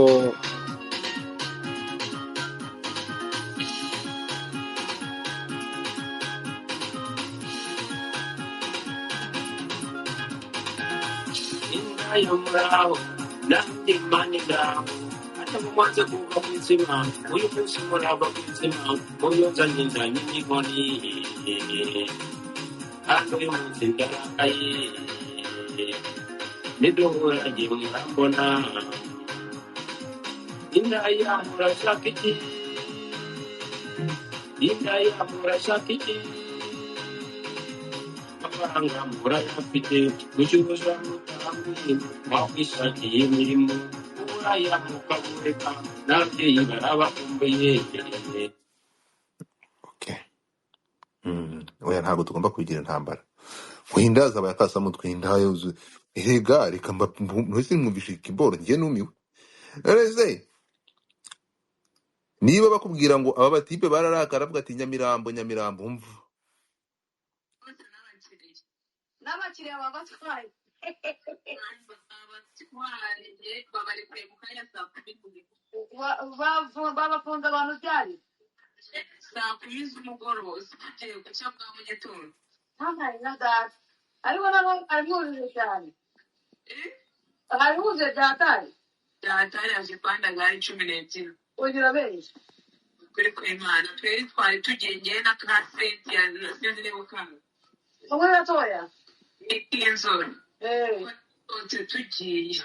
Indayo muraho nanjye mani ngaho hata mumaze kuva ku izima uyu munsi murava ku izima muyozanye nzanye n'inkoni hano uyu munsi ndarakaye niduhuranye murambona indaya murashaka iki, indaya murashaka iki, amafaranga murayafite mucuruza mutambuye mwakwishakiye imirimo uburaya mukabureka n'ababyeyi barabakumbuye. Oya, ntabwo tugomba kugira intambara. Kuhindaza abayakasamutwe hindayo erega reka mwese mwumvishe ikiboro njye numiwe. Ereze niba bakubwira ngo aba batipe bararakara avuga ati Nyamirambo umva n'abakiriya babatwaye babarekuye mu kanya saa 10 babafunze abantu ryari saa 10 z'umugoroba ugiye guca bwa mu gitondo ntampari na data ariko nabo arihujije cyane arihujije byatari yaje kwanda gari 12 ugira benshi kuri kw'Imana twari tugiye ngewe na classmate ya sinzi niba ukanga umwe gatoya inzora tugiye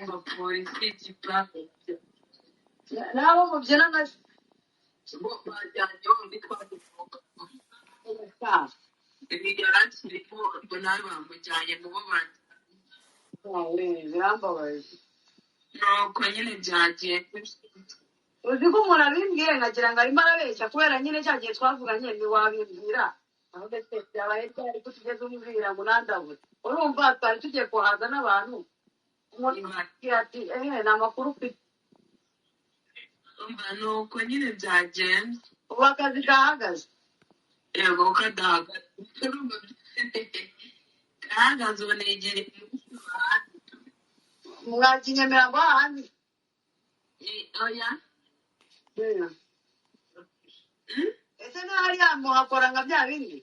ngo polisi igipa nabo mubyina na bo bajyanye wundi twaduka imigara kirimo ngo nawe bamujyanye mu bo birambabaje nuko nyine byagenze uzi ko umuntu abimbwiye nkagira ngo arimo arabeshya kubera nyine cya gihe twavuganye ntiwabimbwira aho ndetse byabaye byari ko tugeze umubwira ngo nandabure urumva twari tugiye kuhaza n'abantu umubwira ati ni amakuru ufite umva nuko nyine byagenze ubu akazi kahagaze yego kadahagaze kahagaze ubu negere mwakinyemera ngo ahandi oya ese ntahari muhakora nka bya bindi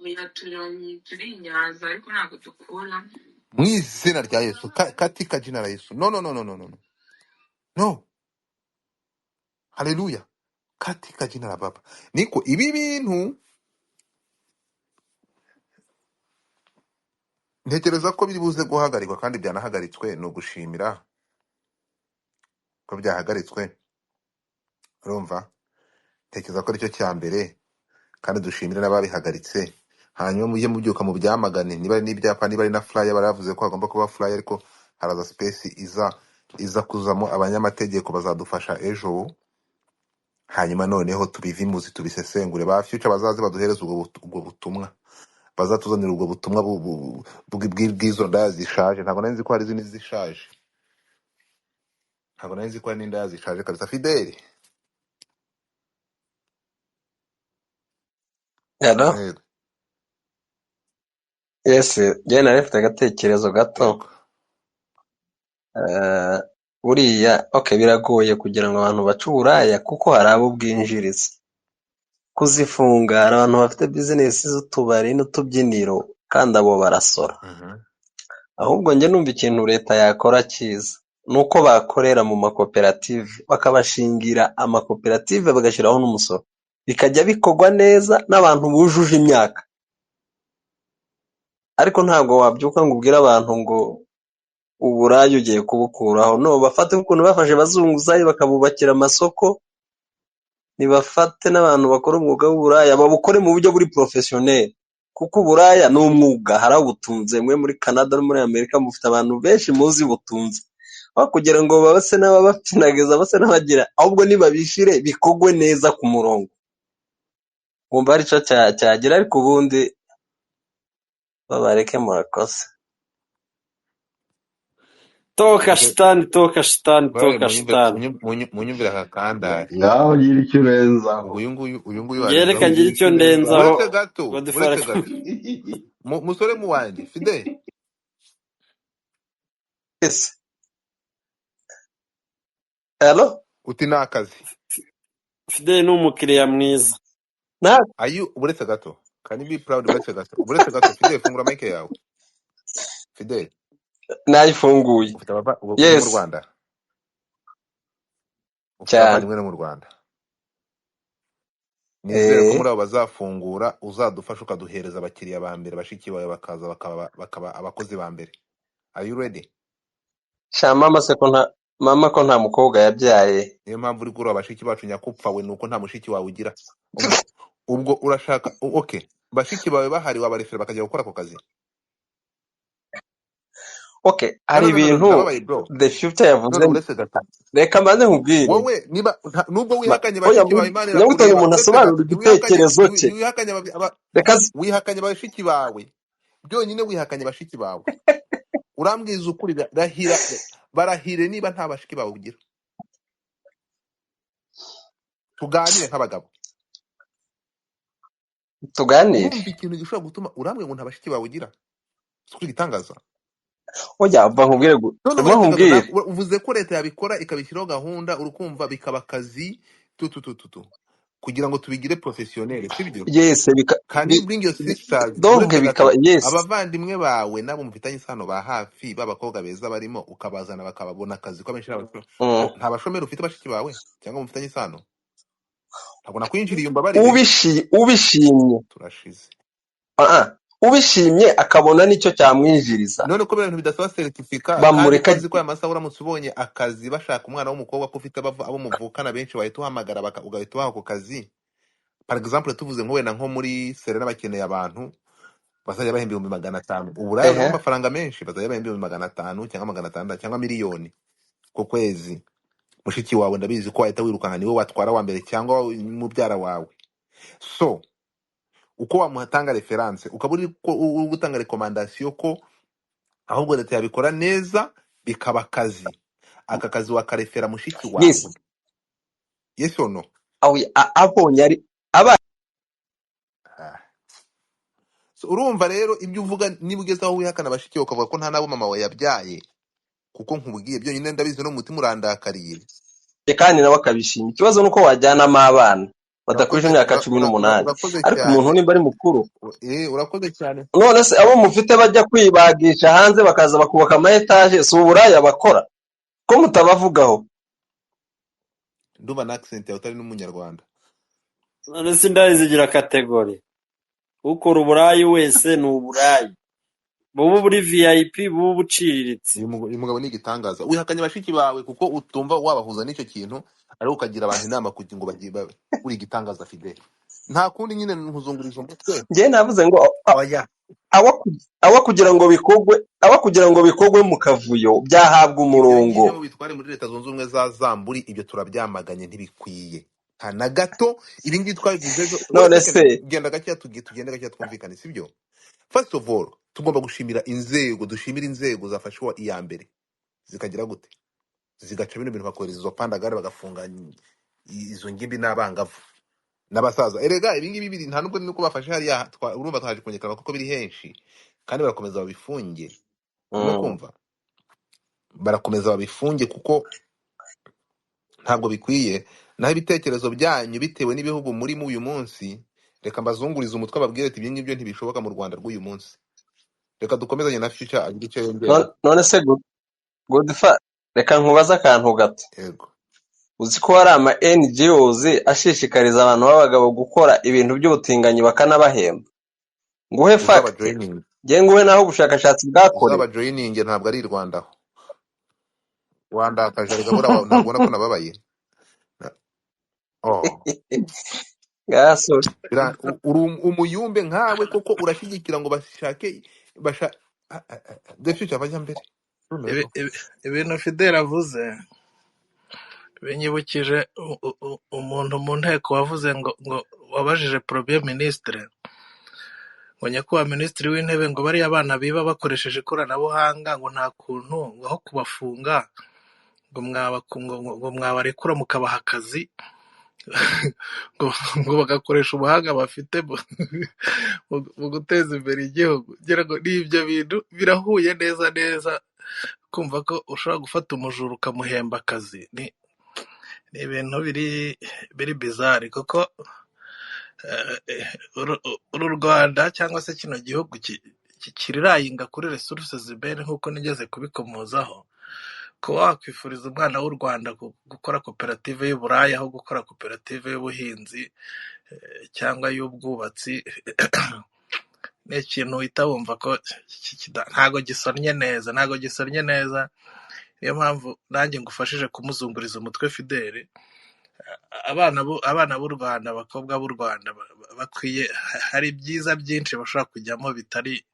oya turi inyanza ariko ntabwo dukuramo mu izina rya Yesu katika jina la Yesu no no no no no no no haleluya katika jina la Baba niko ibi bintu ntekereza ko biri buze guhagarikwa kandi byanahagaritswe no gushimira ko byahagaritswe urumva ntekereza ko aricyo cya mbere kandi dushimira n'ababihagaritse hanyuma mujye mubyuka mu byamagane niba ari n'ibyapa niba ari na flyer baravuze ko hagomba kuba flyer ariko haraza space iza kuzamo abanyamategeko bazadufasha ejo hanyuma noneho tubivimuzi tubisesengure ba future bazaze baduhereza ubwo butumwa bazatuzanira ubwo butumwa bw'izo ndaya zishaje ntabwo nari nzi ko hari izindi zishaje ntabwo nari nzi ko hari n'indaya zishaje kabisa Fideli Hello? yego Yes, njye nari mfite agatekerezo gato. yego Buriya biragoye kugira ngo abantu bace uburaya kuko hari abo bwinjiriza. Kuzifunga hari abantu bafite bizinesi z'utubari n'utubyiniro kandi abo barasora. Ahubwo njye numva ikintu leta yakora cyiza nuko bakorera mu makoperative bakabashingira amakoperative bagashyiraho n'umusoro bikajya bikorwa neza n'abantu bujuje imyaka. Ariko ntabwo wabyuka ngo ubwire abantu ngo uburaya ugiye kubukuraho, no, bafate ukuntu bafashe bazunguzayi bakabubakira amasoko, nibafate n'abantu bakora umwuga w'uburaya babukore mu buryo buri professionnel, kuko uburaya ni umwuga, hari ubutunze. Mwe muri Canada no muri Amerika mufite abantu benshi muzi butunze, aho kugira ngo babase n'ababapfinagiza base n'abagira, ahubwo nibabishire bikogwe neza ku murongo, wumva ari cyo cyagira. Ariko ubundi babareke murakoze. Toka shitani, toka shitani, toka shitani. munyumvira kakandari ngaho gira icyo urenzaho uyu nguyu Yereka ngira icyo ndenzaho. uretse gato musore mu wanjye Fideli Yes. Hello? uti ni akazi Fidel ni umukiriya mwiza. ayu uretse gato can you be proud uretse gato Fideli fungura mic yawe Fideli Nayifunguye. ufite mu Yes. Rwanda ufite Cyane. abavandimwe no mu Rwanda nizere ko muri abo bazafungura uzadufasha ukaduhereza abakiriya ba mbere bashiki bawe bakaza bakaba abakozi ba mbere. Are you ready? Sha mama ko nta mukobwa yabyaye. Niyo mpamvu uri kuri abashiki bacu nyakupfa we nuko nta mushiki wawe ugira. Ubwo urashaka okay bashiki bawe bahari wabarefera bakajya gukora ako kazi. Okay, hari ibintu the future yavuze. Reka mbanze nkubwire. Wowe niba nubwo wihakanye bashiki bawe Imana irakureba. Umuntu asobanura igitekerezo cye. Wihakanye bashiki bawe. Byonyine wihakanye bashiki bawe. Urambwiza ukuri barahire niba nta bashiki bawe ugira. Tuganire nk'abagabo. Tuganire. Urumva ikintu gishobora gutuma urambwe ngo nta bashiki bawe ugira. Sukuri gitangaza. Oya mva nkubwire uvuze ko leta yabikora ikabishyiraho gahunda urukumva bikaba akazi kugira ngo tubigire professionnel sibyo. Yes, can you bring your sisters donc bikaba yes abavandimwe bawe nabo mufitanye isano ba hafi babakobwa beza barimo ukabazana bakababona akazi ko benshi nta bashomeri ufite bashiki bawe cyangwa mufitanye isano. Ntabwo nakwinjiriye umbabarire ubishimye turashize ubishimye akabona nicyo cyamwinjiriza none ko ibintu bidasaba seritifika kandi bamureka ko nzi ko aya masaha uramutse ubonye akazi bashaka umwana w'umukobwa ko ufite abo muvukana benshi wahita uhamagara ugahita ubaha ako kazi. Par exemple tuvuze nko wenda nko muri Serena bakeneye abantu bazajya bahemba 500,000 uburaya burimo amafaranga menshi, bazajya bahemba 500,000 cyangwa 600 cyangwa miliyoni ku kwezi. Mushiki wawe ndabizi ko wahita wirukanka niwe watwara wa mbere cyangwa mubyara wawe. So uko wamuhatanga reference ukaba uri gutanga recommendation ko ahubwo leta yabikora neza bikaba akazi, aka kazi wakarefera mushiki wawe. Yes or no? abonye ari aba So urumva rero ibyo uvuga niba ugeze aho wihakana bashiki ukavuga ko nta nabo mama wawe yabyaye, kuko nkubwiye byo nyine ndabizi no mutima urandakariye kandi nawe akabishima. Ikibazo nuko wajyanamo abana badakwije imyaka 18 ariko umuntu nimba ari mukuru. Urakoze cyane. None se abo mufite bajya kwibagisha hanze bakaza bakubaka ama etage, si uburaya bakora ko mutabavugaho? Ndumva na accent yawe utari n'umunyarwanda. None se ndazigira kategori. Ukora uburayi wese ni uburayi. Bubu buri VIP bubu buciriritse. Uyu mugabo ni igitangaza. Wihakanye bashiki bawe kuko utumva wabahuza n'icyo kintu ari ukagira abantu inama kugira ngo bagiye uri igitangaza Fidel. Nta kundi nyine nkuzungurije umutwe. Ngiye navuze ngo awa kugira ngo bikogwe mu kavuyo byahabwa umurongo. Iyo bitware muri Leta Zunze Ubumwe za Zamburi ibyo turabyamaganye ntibikwiye. Na gato ibi ngibi twabivuze none se genda gake tugende gake twumvikane sibyo. First of all tugomba gushimira inzego zafashe iya mbere zikagira gute zigaca bino bintu bakohereza izo pandagare bagafunga izo ngimbi n'abangavu n'abasaza. Erega ibi ngibi biri nta nubwo nuko bafashe hariya urumva twaje kunyekana kuko biri henshi kandi barakomeza babifunge. Kumva barakomeza babifunge kuko ntabwo bikwiye. Naho ibitekerezo byanyu bitewe n'ibihugu muri mu uyu munsi reka mbazungurize umutwe babwire ati ibyo ngibyo ntibishoboka mu Rwanda rw'uyu munsi. Reka dukomezanye na future agira icyo yongera. None se Godfa reka nkubaza akantu gato. Yego. Uzi ko hari ama NGOs ashishikariza abantu b'abagabo gukora ibintu by'ubutinganyi bakanabahemba? Nguhe fact. Nguhe naho ubushakashatsi bwakore. Uzaba joining ntabwo ari Rwanda aho. Rwanda akajarega bora ntabona ko nababaye. Gaso umuyumbe nkawe koko urashigikira ngo bashake defite abajya mbere. Ibintu Fidel avuze binyibukije umuntu mu nteko wavuze ngo wabajije Premier Ministre ngo nyakubahwa Minisitiri w'Intebe ngo bariya abana biba bakoresheje ikoranabuhanga ngo nta kuntu aho kubafunga ngo mwabarekura mukabaha akazi ngo bagakoresha ubuhanga bafite mu guteza imbere igihugu. Ngira ngo n'ibyo bintu birahuye neza kumva ko ushobora gufata umujura ukamuhemba akazi. Ni ibintu biri bizarre kuko uru Rwanda cyangwa se kino gihugu kirirayinga kuri resources zibere nk'uko nigeze kubikomozaho. Kuba wakwifuriza umwana w'u Rwanda gukora koperative y'uburaya aho gukora koperative y'ubuhinzi cyangwa y'ubwubatsi ni ikintu uhita wumva ko ntago gisonnye neza. Niyo mpamvu nanjye ngufashije kumuzunguriza umutwe Fidel. Abana b'u Rwanda, abakobwa b'u Rwanda bakwiye, hari byiza byinshi bashobora kujyamo bitari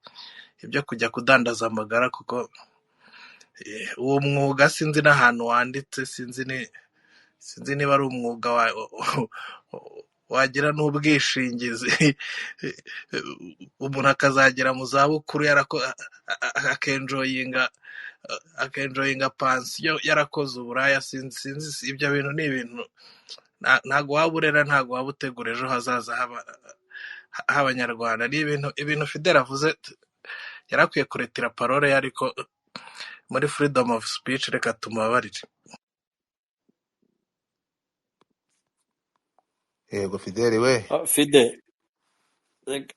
ibyo kujya kudandaza amagara, kuko uwo mwuga sinzi n'ahantu wanditse, sinzi niba ari umwuga wagira n'ubwishingizi umuntu akazagera mu zabukuru akenjoyinga pansiyo yarakoze uburaya. Sinzi ibyo bintu ni ibintu ntago waba urera, ntago waba utegura ejo hazaza h'Abanyarwanda. Ni ibintu Fidel avuze yarakwiye kuretira parole ye, ariko muri freedom of speech reka tumubabarire. Yego Fidel we. Fidel,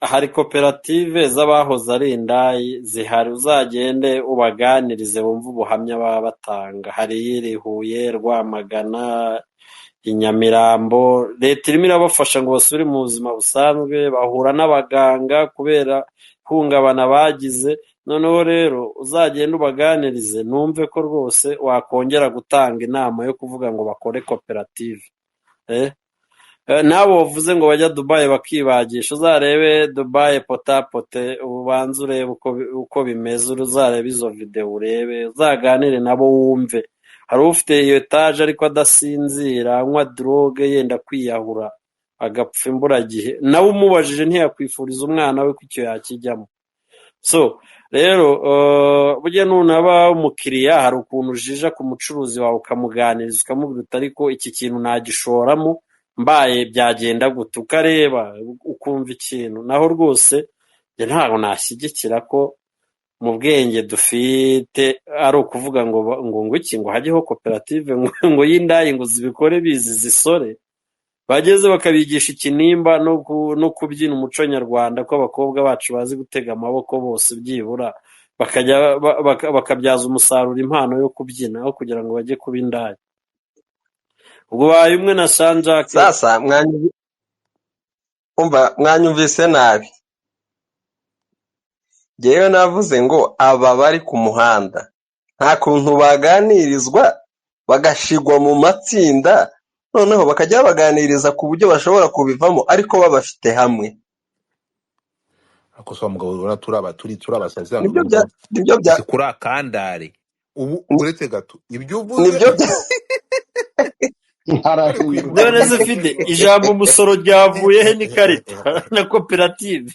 hari koperative z'abahoze ari indayi zihari, uzagende ubaganirize bumve ubuhamya baba batanga. Hari iri Huye, Rwamagana, Inyamirambo. Leta irimo irabafasha ngo basubire mu buzima busanzwe, bahura n'abaganga kubera ihungabana bagize. Noneho rero uzagenda ubaganirize numve ko rwose wakongera gutanga inama yo kuvuga ngo bakore koperative. N'abo bavuze ngo bajya Dubai bakibagisha, uzarebe Dubai potapote, ubanza urebe uko bimeze, uzarebe izo video urebe, uzaganire nabo wumve. Hari ufite iyo etaje ariko adasinzira, anywa droge, yenda kwiyahura agapfa imburagihe, nawe umubajije ntiyakwifuriza umwana we ko icyo yakijyamo. So rero burya nunaba umukiriya hari ukuntu ujija ku mucuruzi wawe ukamuganiriza ukamubwira uti ariko iki kintu nagishoramo mbaye byagenda gute, ukareba ukumva ikintu. Naho rwose ntabwo nashyigikira ko mu bwenge dufite ari ukuvuga ngo iki ngo hajyeho koperative ngo y'indayi ngo zibikore bizi zisore, bageze bakabigisha ikinimba no kubyina umuco nyarwanda ko abakobwa bacu bazi gutega amaboko bose byibura bakabyaza umusaruro impano yo kubyina aho kugira ngo bajye kuba indaya. Ubwo baye umwe na Sanjake. Sasa mwanyumvise nabi. Jewe navuze ngo aba bari ku muhanda nta kuntu baganirizwa bagashigwa mu matsinda, noneho bakajya baganiriza ku buryo bashobora kubivamo ariko babafite hamwe. Ako so mugabo turi abasazi nibyo bya kuri akandare ubu uretse gato ibyo uvuze nibyo none zifite ijambo umusoro ryavuye he n'ikarita na koperative.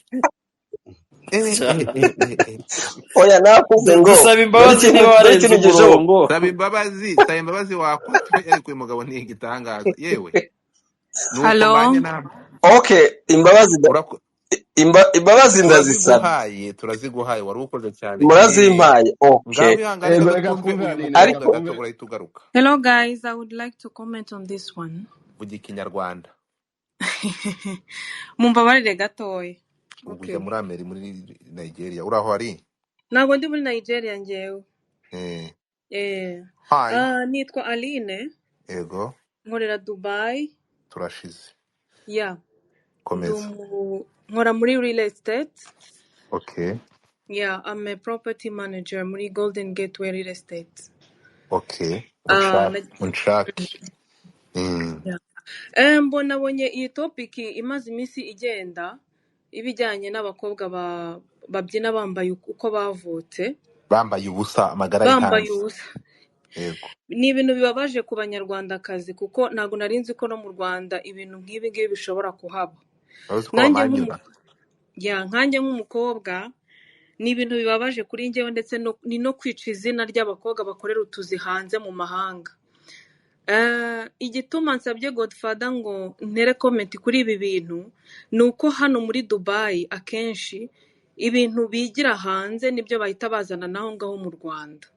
Oya navuze ngo dusaba imbabazi niba warenze umurongo. saba imbabazi wakwita ariko uyu mugabo ni igitangaza yewe. Hello. Okay, imbabazi ndazisaba. Turaziguhaye wari ukoze cyane. Murazimpaye. Okay. Hello guys, I would like to comment on this one. Vuga ikinyarwanda. Mumbabarire gatoya. Ujya muri Amerika muri Nigeria uraho ari? Ntabwo ndi muri Nigeria ngewe. Hi. Nitwa Aline. Ego. Nkorera Dubai. Turashize. Yeah. Komeza. Nkora muri real estate. Okay. Yeah, I'm a property manager muri Golden Gateway Real Estate. Okay. Unshaki. Yeah. Mbonye iyi topic imaze iminsi igenda ibijyanye n'abakobwa babyina bambaye uko bavutse. Bambaye ubusa amagara y'hanze. Bambaye ubusa. Yego. Ni ibintu bibabaje ku banyarwandakazi kuko ntago narinzi ko no mu Rwanda ibintu nk'ibi ngibi bishobora kuhaba. Nkanjye nk'umukobwa ni ibintu bibabaje kuri njyewe ndetse ni no kwica izina ry'abakobwa bakorera utuzi hanze mu mahanga. Igituma nsabye Godfather ngo ntere comment kuri ibi bintu ni uko hano muri Dubai akenshi ibintu bigira hanze nibyo bahita bazana naho ngaho mu Rwanda.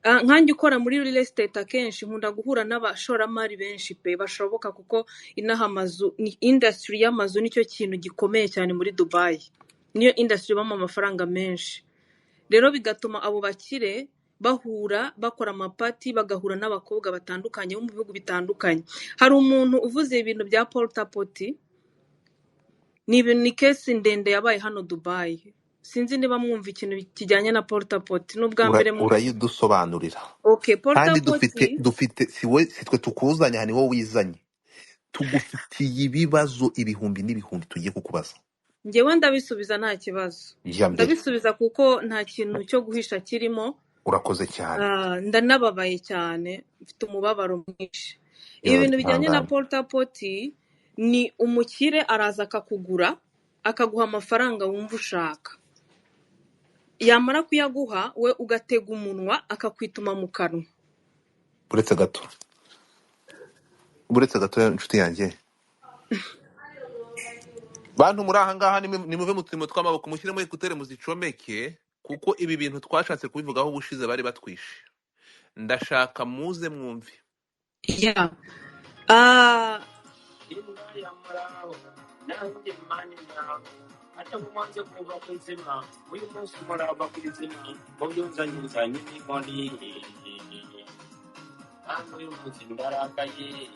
Nkanjye ukora muri real estate akenshi nkunda guhura n'abashoramari benshi pe bashoboka kuko inaha amazu ni industry y'amazu nicyo kintu gikomeye cyane muri Dubai. Niyo industry bamo amafaranga menshi. Rero bigatuma abo bakire bahura bakora amapati bagahura n'abakobwa batandukanye bo mu bihugu bitandukanye. Hari umuntu uvuze ibintu bya portapoti, ni case ndende yabaye hano Dubai. Sinzi niba mwumva ikintu kijyanye na portapoti n'ubwa mbere urayidusobanurira. Okay, kandi dufite sitwe tukuzanya hani wowe wizanye tugufitiye ibibazo ibihumbi n'ibihumbi tugiye kukubaza. Ngewe ndabisubiza nta kibazo. Ndabisubiza kuko nta kintu cyo guhisha kirimo. Urakoze cyane. Ndanababaye cyane, mfite umubabaro mwinshi. Ibintu bijyanye na portapoti ni umukire araza akakugura akaguha amafaranga wumva ushaka. Yamara kuyaguha we ugatega umunwa akakwituma mu kanwa. Buretse gato inshuti yanjye. Bantu muri aha ngaha nimuve mu turimo tw'amaboko mushyiremo ekutere muzicomeke kuko ibi bintu twashatse kubivugaho ubushize bari batwishe. Ndashaka muze mwumve. Yeah. Hata mwanzo kuva kuzima uyu munsi muraba kuzima muyuzanyuza n'imoni uyu munsi ndarakaye.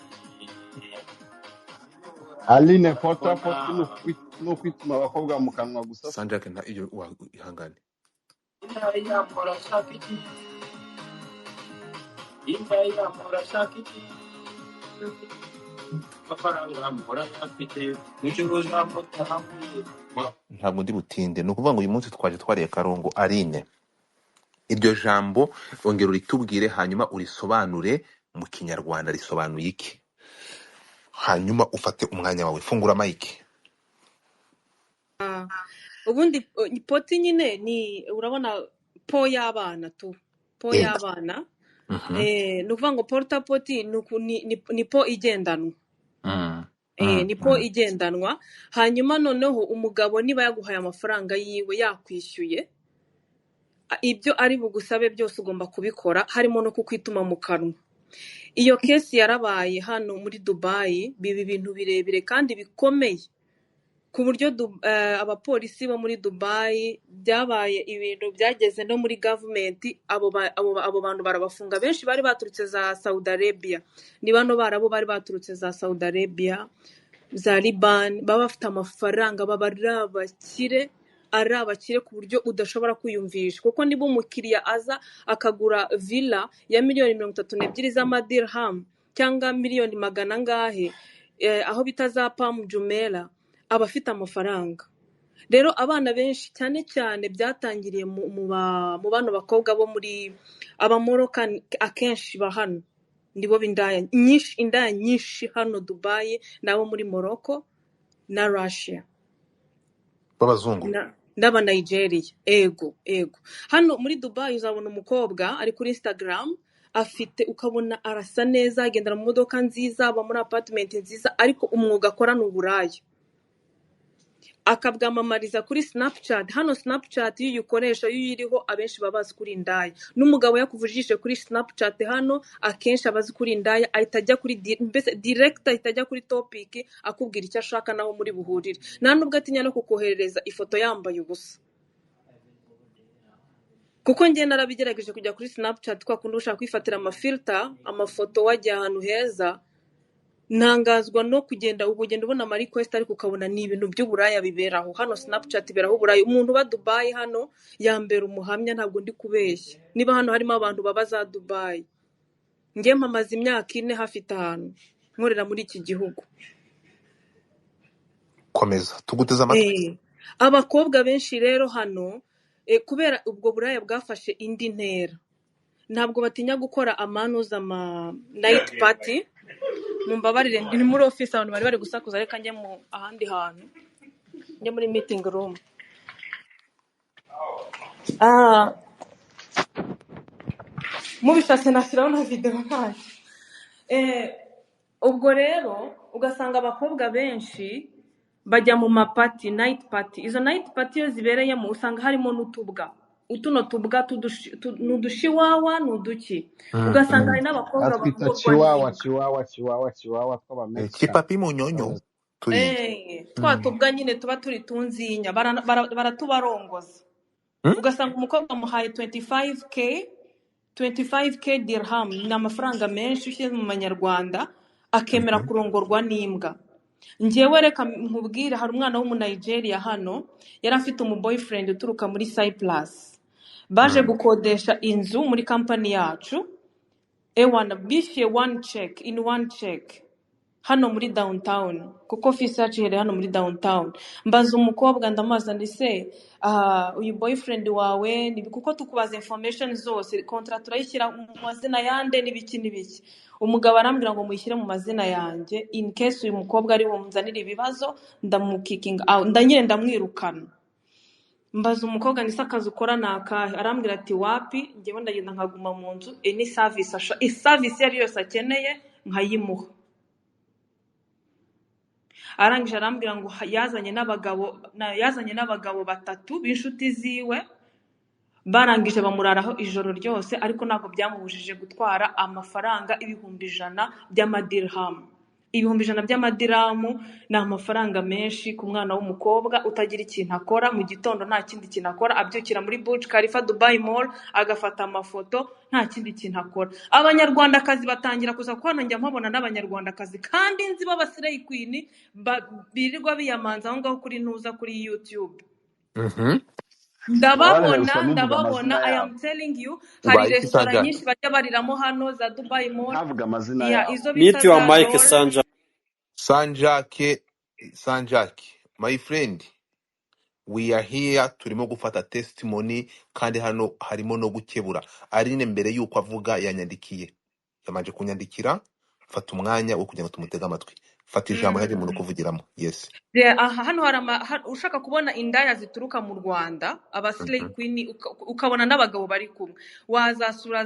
Aline portapoti no kwituma abakobwa mu kanwa gusa. Sanjak nta iyo ihangane. Ntabwo ndi butinde, ni ukuvuga ngo uyu munsi twaje twariye Karungu. Aline, iryo jambo ongera uritubwire hanyuma urisobanure mu kinyarwanda risobanuye iki, hanyuma ufate umwanya wawe, fungura mike. ubundi poti nyine ni urabona po y'abana tu po Yego. y'abana ni ukuvuga ngo porta poti ni po igendanwa. Ni po igendanwa, hanyuma noneho umugabo niba yaguhaye amafaranga yiwe yakwishyuye, ibyo ari bugusabe byose ugomba kubikora, harimo no kukwituma mu kanwa. Iyo kesi yarabaye hano muri Dubai, biba ibintu birebire kandi bikomeye ku buryo abapolisi bo muri Dubai byabaye ibintu byageze no muri government. Abo bantu barabafunga, benshi bari baturutse za Saudi Arabia, ni bano barabo bari baturutse za Saudi Arabia, za Liban, baba bafite amafaranga, baba ari abakire ku buryo udashobora kwiyumvisha. Kuko niba umukiriya aza akagura villa ya miliyoni 32 z'amadirham cyangwa miliyoni 100 ngahe, aho bita za Palm Jumeirah, aba afite amafaranga. Rero abana benshi cyane cyane byatangiriye mu bano bakobwa bo muri Moroccan, akenshi ba hano nibo bindaya nyinshi hano Dubai, nabo muri Morocco na Russia B'abazungu n'aba Nigeria. Ego hano muri Dubai uzabona umukobwa ari kuri Instagram, afite ukabona arasa neza, agendera mu modoka nziza, aba muri apartment nziza, ariko umwuga akora ni uburaya. Akabwamamariza kuri Snapchat. Hano Snapchat iyo uyikoresha, iyo uyiriho, abenshi babazi kuri indaya. N'umugabo yakuvujishe kuri Snapchat hano, akenshi abazi kuri indaya, ahita ajya kuri direct, ahita ajya kuri topic akubwira icyo ashaka naho muri buhurire. Nta nubwo atinya no kukohereza ifoto yambaye ubusa. Kuko njye narabigerageje kujya kuri Snapchat kwa kundi ushaka kwifatira amafilter, amafoto wajya ahantu heza, ntangazwa no kugenda ubugenda ubona ama request, ariko ukabona ni ibintu by'uburaya biberaho. Hano Snapchat iberaho uburaya. Umuntu ba Dubai hano yambera umuhamya, ntabwo ndi kubeshya. Niba hano harimo abantu baba za Dubai, njye mpamaze imyaka 4 hafi 5 nkorera muri iki gihugu. Komeza tuguteze amatwi. Abakobwa benshi rero hano, kubera ubwo buraya bwafashe indi ntera, ntabwo batinya gukora amanuza night party. Mumbabarire, ndi muri office, abantu bari gusakuza, reka njye mu ahandi hantu, njye muri meeting room. Mubishatse nashyiraho na video ntayo. Ubwo rero ugasanga abakobwa benshi bajya mu mapati, night party. Izo night party iyo zibereyemo usanga harimo n'utubwa, utuno tubwa n'udushiwawa n'uduki. Ugasanga hari n'abakobwa Twita chiwawa tw'aba Mexican. Kipapi munyonyo turi. Twa tubwa nyine tuba turi tunzinya, baratubarongoza. Ugasanga umukobwa muhaye 25k dirham, ni amafaranga menshi ushyize mu manyarwanda, akemera kurongorwa n'imbwa. Njyewe reka nkubwire, hari umwana wo mu Nigeria hano yari afite boyfriend uturuka muri Cyprus, baje gukodesha inzu muri company yacu, ewana bishyuye one check hano muri downtown, kuko office yacu iherereye hano muri downtown. Mbaza umukobwa, ndamaza ndise uyu boyfriend wawe ni kuko tukubaza information zose, contract turayishyira mu mazina yande n'ibiki. Umugabo arambwira ngo muyishyire mu mazina yanjye, in case uyu mukobwa ari bumuzanire ibibazo, ndamukikinga out, ndamwirukana. Mbaza umukobwa, ndise akazi ukora nakahe? Arambwira ati wapi, njyewe ndagenda nkaguma mu nzu, any service yari yose akeneye nkayimuha. Arangije arambwira ngo yazanye n'abagabo 3 b'inshuti ziwe, barangije bamuraraho ijoro ryose, ariko ntabwo byamubujije gutwara amafaranga 100,000 by'amadirham. ibihumbi 100 by'amadiramu ni amafaranga menshi ku mwana w'umukobwa utagira ikintu akora mu gitondo, nta kindi kintu akora, abyukira muri Burj Khalifa Dubai Mall agafata amafoto, nta kindi kintu akora. Abanyarwandakazi batangira kuza kuko hano njya mpabona n'abanyarwandakazi kandi nzi b'abasireyi queen birirwa biyamanza aho ngaho kuri ntuza kuri YouTube. ndababona I am telling you, hari restaurant nyinshi bajya bariramo hano za Dubai Mall, ntavuga amazina yabo. izo bita Meet your za Mike Roll. Sanjake, my friend, we are here, turimo gufata testimony kandi hano harimo no gukebura. Arine mbere yuko avuga yanyandikiye, yamanje kunyandikira, fata umwanya wo kugira ngo tumutege amatwi, fata ijambo hari umuntu kuvugiramo. Yes, hano ushaka kubona indaya zituruka mu Rwanda, abaslay queen, ukabona n'abagabo bari kumwe, wazasura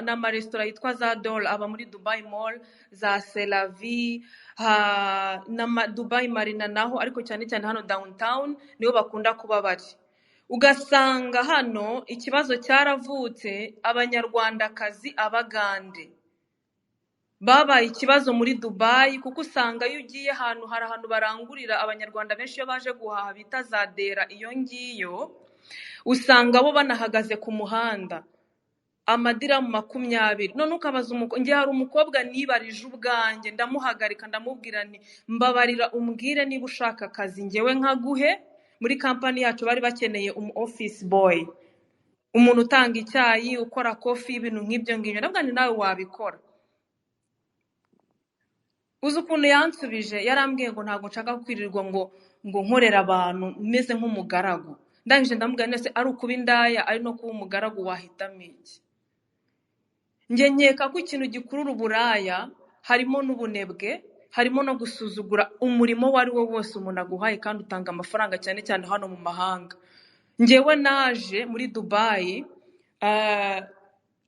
n'amaresitora yitwa za Dol aba muri Dubai Mall, za Selavi, na Dubai Marina naho, ariko cyane cyane hano downtown niho bakunda kuba bari. Ugasanga hano ikibazo cyaravutse, abanyarwandakazi abagande babaye ikibazo muri Dubai, kuko usanga iyo ugiye ahantu hari ahantu barangurira abanyarwanda benshi iyo baje guhaha bita za Dera, iyo ngiyo usanga bo banahagaze ku muhanda amadiramu 20. none ukabaza ngiye hari umukobwa nibarije ubwanjye, ndamuhagarika ndamubwira nti mbabarira umbwire niba ushaka akazi ngewe nkaguhe. Muri company yacu bari bakeneye office boy, umuntu utanga icyayi, ukora coffee, ibintu nk'ibyo ngibyo. Ndavuga nti nawe wabikora. Uzi ukuntu yansubije, yarambwiye ngo ntabwo nshaka kwirirwa ngo nkorera abantu meze nk'umugaragu. Ndangije ndamubwira nese ari ukuba indaya ari no kuba umugaragu wahitamo iki? Nge nkeka ko ikintu gikurura uburaya harimo n'ubunebwe, harimo no gusuzugura umurimo wari wo wose umuntu aguhaye kandi utanga amafaranga, cyane cyane hano mu mahanga. Ngewe naje muri Dubai,